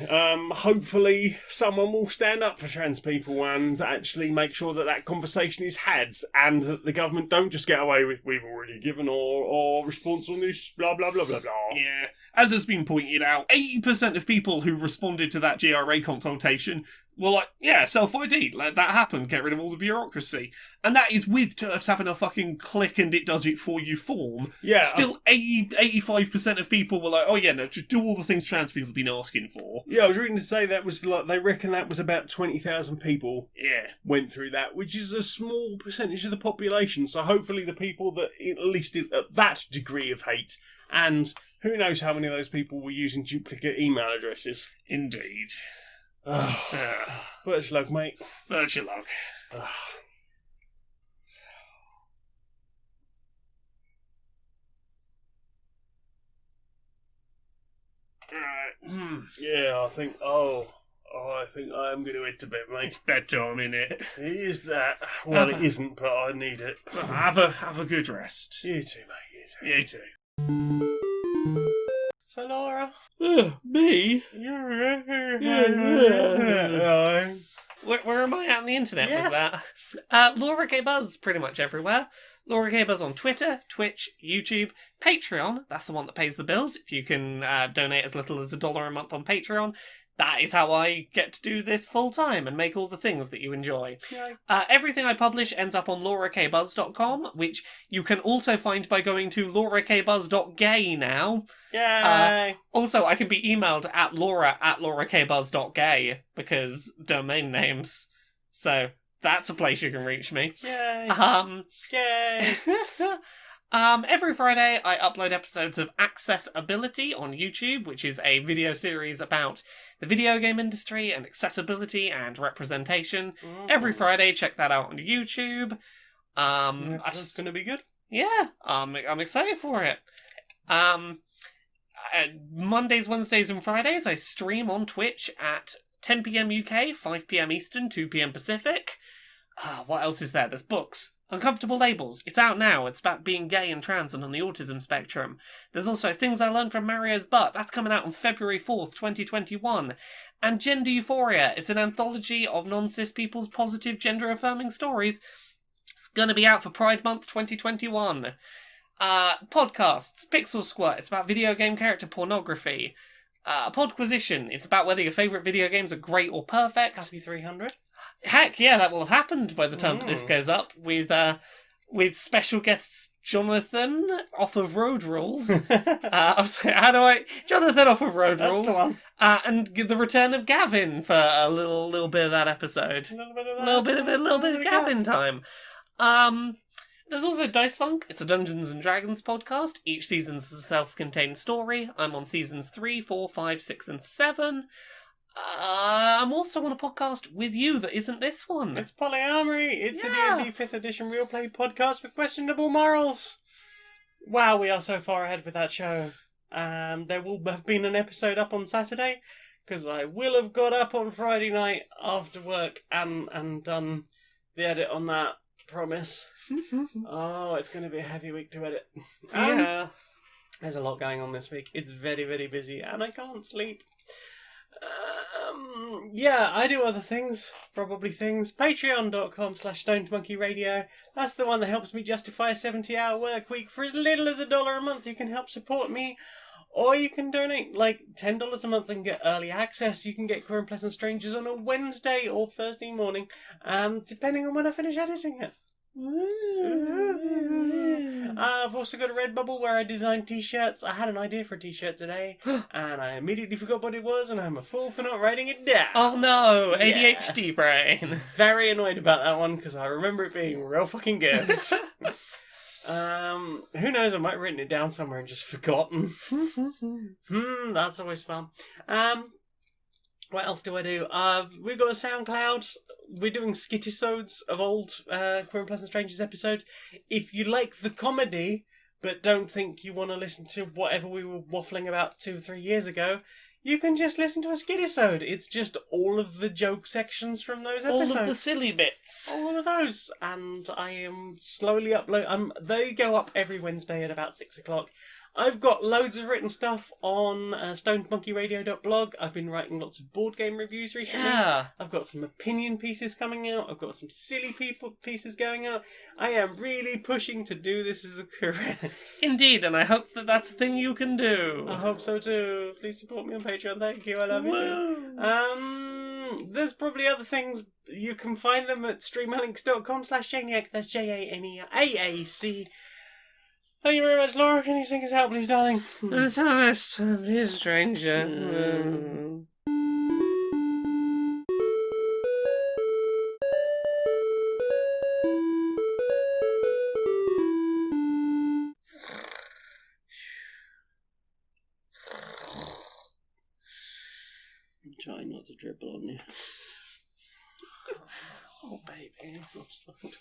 Hopefully someone will stand up for trans people and actually make sure that conversation is had, and that the government don't just get away with, we've already given our response on this, blah, blah, blah, blah, blah. Yeah. As has been pointed out, 80% of people who responded to that GRA consultation were like, yeah, self-ID, let that happen, get rid of all the bureaucracy. And that is with TERFs having a fucking click and it does it for you form. Yeah. Still 85% of people were like, oh yeah, no, just do all the things trans people have been asking for. Yeah, I was reading to say that was like, they reckon that was about 20,000 people went through that, which is a small percentage of the population. So hopefully the people that, at least at that degree of hate, and who knows how many of those people were using duplicate email addresses. Indeed. Virtual luck, mate. Virtual luck. Yeah, I think I think I am going to head to bed, mate. It's bedtime, innit? It is that. Well, it isn't, but I need it. Have a good rest. You too, mate. You too. So, Laura. Me? Where am I at on the internet? Yes. Was that? Laura K Buzz, pretty much everywhere. Laura K Buzz on Twitter, Twitch, YouTube, Patreon. That's the one that pays the bills. If you can donate as little as $1 a month on Patreon, that is how I get to do this full time and make all the things that you enjoy. Everything I publish ends up on laurakbuzz.com, which you can also find by going to laurakbuzz.gay now. Yay! Also, I can be emailed at laurakbuzz.gay because domain names. So that's a place you can reach me. Yay! Yay! Every Friday I upload episodes of Accessibility on YouTube, which is a video series about the video game industry and accessibility and representation. Every Friday, check that out on YouTube. That's going to be good. Yeah, I'm excited for it. Mondays, Wednesdays, and Fridays, I stream on Twitch at 10 PM UK, 5 PM Eastern, 2 PM Pacific. What else is there? There's books. Uncomfortable Labels. It's out now. It's about being gay and trans and on the autism spectrum. There's also Things I Learned from Mario's Butt. That's coming out on February 4th, 2021. And Gender Euphoria. It's an anthology of non-cis people's positive gender-affirming stories. It's going to be out for Pride Month 2021. Podcasts. Pixel Squirt. It's about video game character pornography. Podquisition. It's about whether your favourite video games are great or perfect. Happy 300. Heck yeah, that will have happened by the time that this goes up with special guests Jonathan off of Road Rules. Jonathan off of Road That's Rules. the one. And the return of Gavin for a little bit of that episode. A little bit of that. A little bit of Gavin time. There's also Dice Funk. It's a Dungeons and Dragons podcast. Each season's a self-contained story. I'm on seasons 3, 4, 5, 6, and 7. I'm also on a podcast with you that isn't this one. It's Polyamory. It's Yeah. a D&D 5th edition real play podcast with questionable morals. Wow, we are so far ahead with that show. There will have been an episode up on Saturday, because I will have got up on Friday night after work and done the edit on that. Promise. Oh, it's going to be a heavy week to edit. Yeah. There's a lot going on this week. It's very, very busy, and I can't sleep. Yeah, I do other things. Probably things. Patreon.com/StonedMonkeyRadio. That's the one that helps me justify a 70-hour work week. For as little as $1 a month, you can help support me. Or you can donate like $10 a month and get early access. You can get Queer and Pleasant Strangers on a Wednesday or Thursday morning, depending on when I finish editing it. I've also got a Redbubble where I design t-shirts. I had an idea for a t-shirt today, and I immediately forgot what it was, and I'm a fool for not writing it down. Oh no, Yeah. ADHD brain. Very annoyed about that one, because I remember it being real fucking good. Who knows, I might have written it down somewhere and just forgotten. That's always fun. What else do I do? We've got a SoundCloud. We're doing skitisodes of old Queer and Pleasant Strangers episodes. If you like the comedy, but don't think you want to listen to whatever we were waffling about 2 or 3 years ago, you can just listen to a skitisode. It's just all of the joke sections from those episodes. All of the silly bits. All of those. And I am slowly uploading. They go up every Wednesday at about 6 o'clock. I've got loads of written stuff on stonedmonkeyradio.blog. I've been writing lots of board game reviews recently. Yeah. I've got some opinion pieces coming out. I've got some silly pieces going out. I am really pushing to do this as a career. Indeed, and I hope that that's a thing you can do. I hope so too. Please support me on Patreon. Thank you. I love you. There's probably other things. You can find them at streamlinks.com/Janiac. That's JANEAAC. Thank you very much, Laura. Can you sing us out, please, darling? It's honest to be a stranger. I'm trying not to dribble on you. Oh, baby, I'm so tired.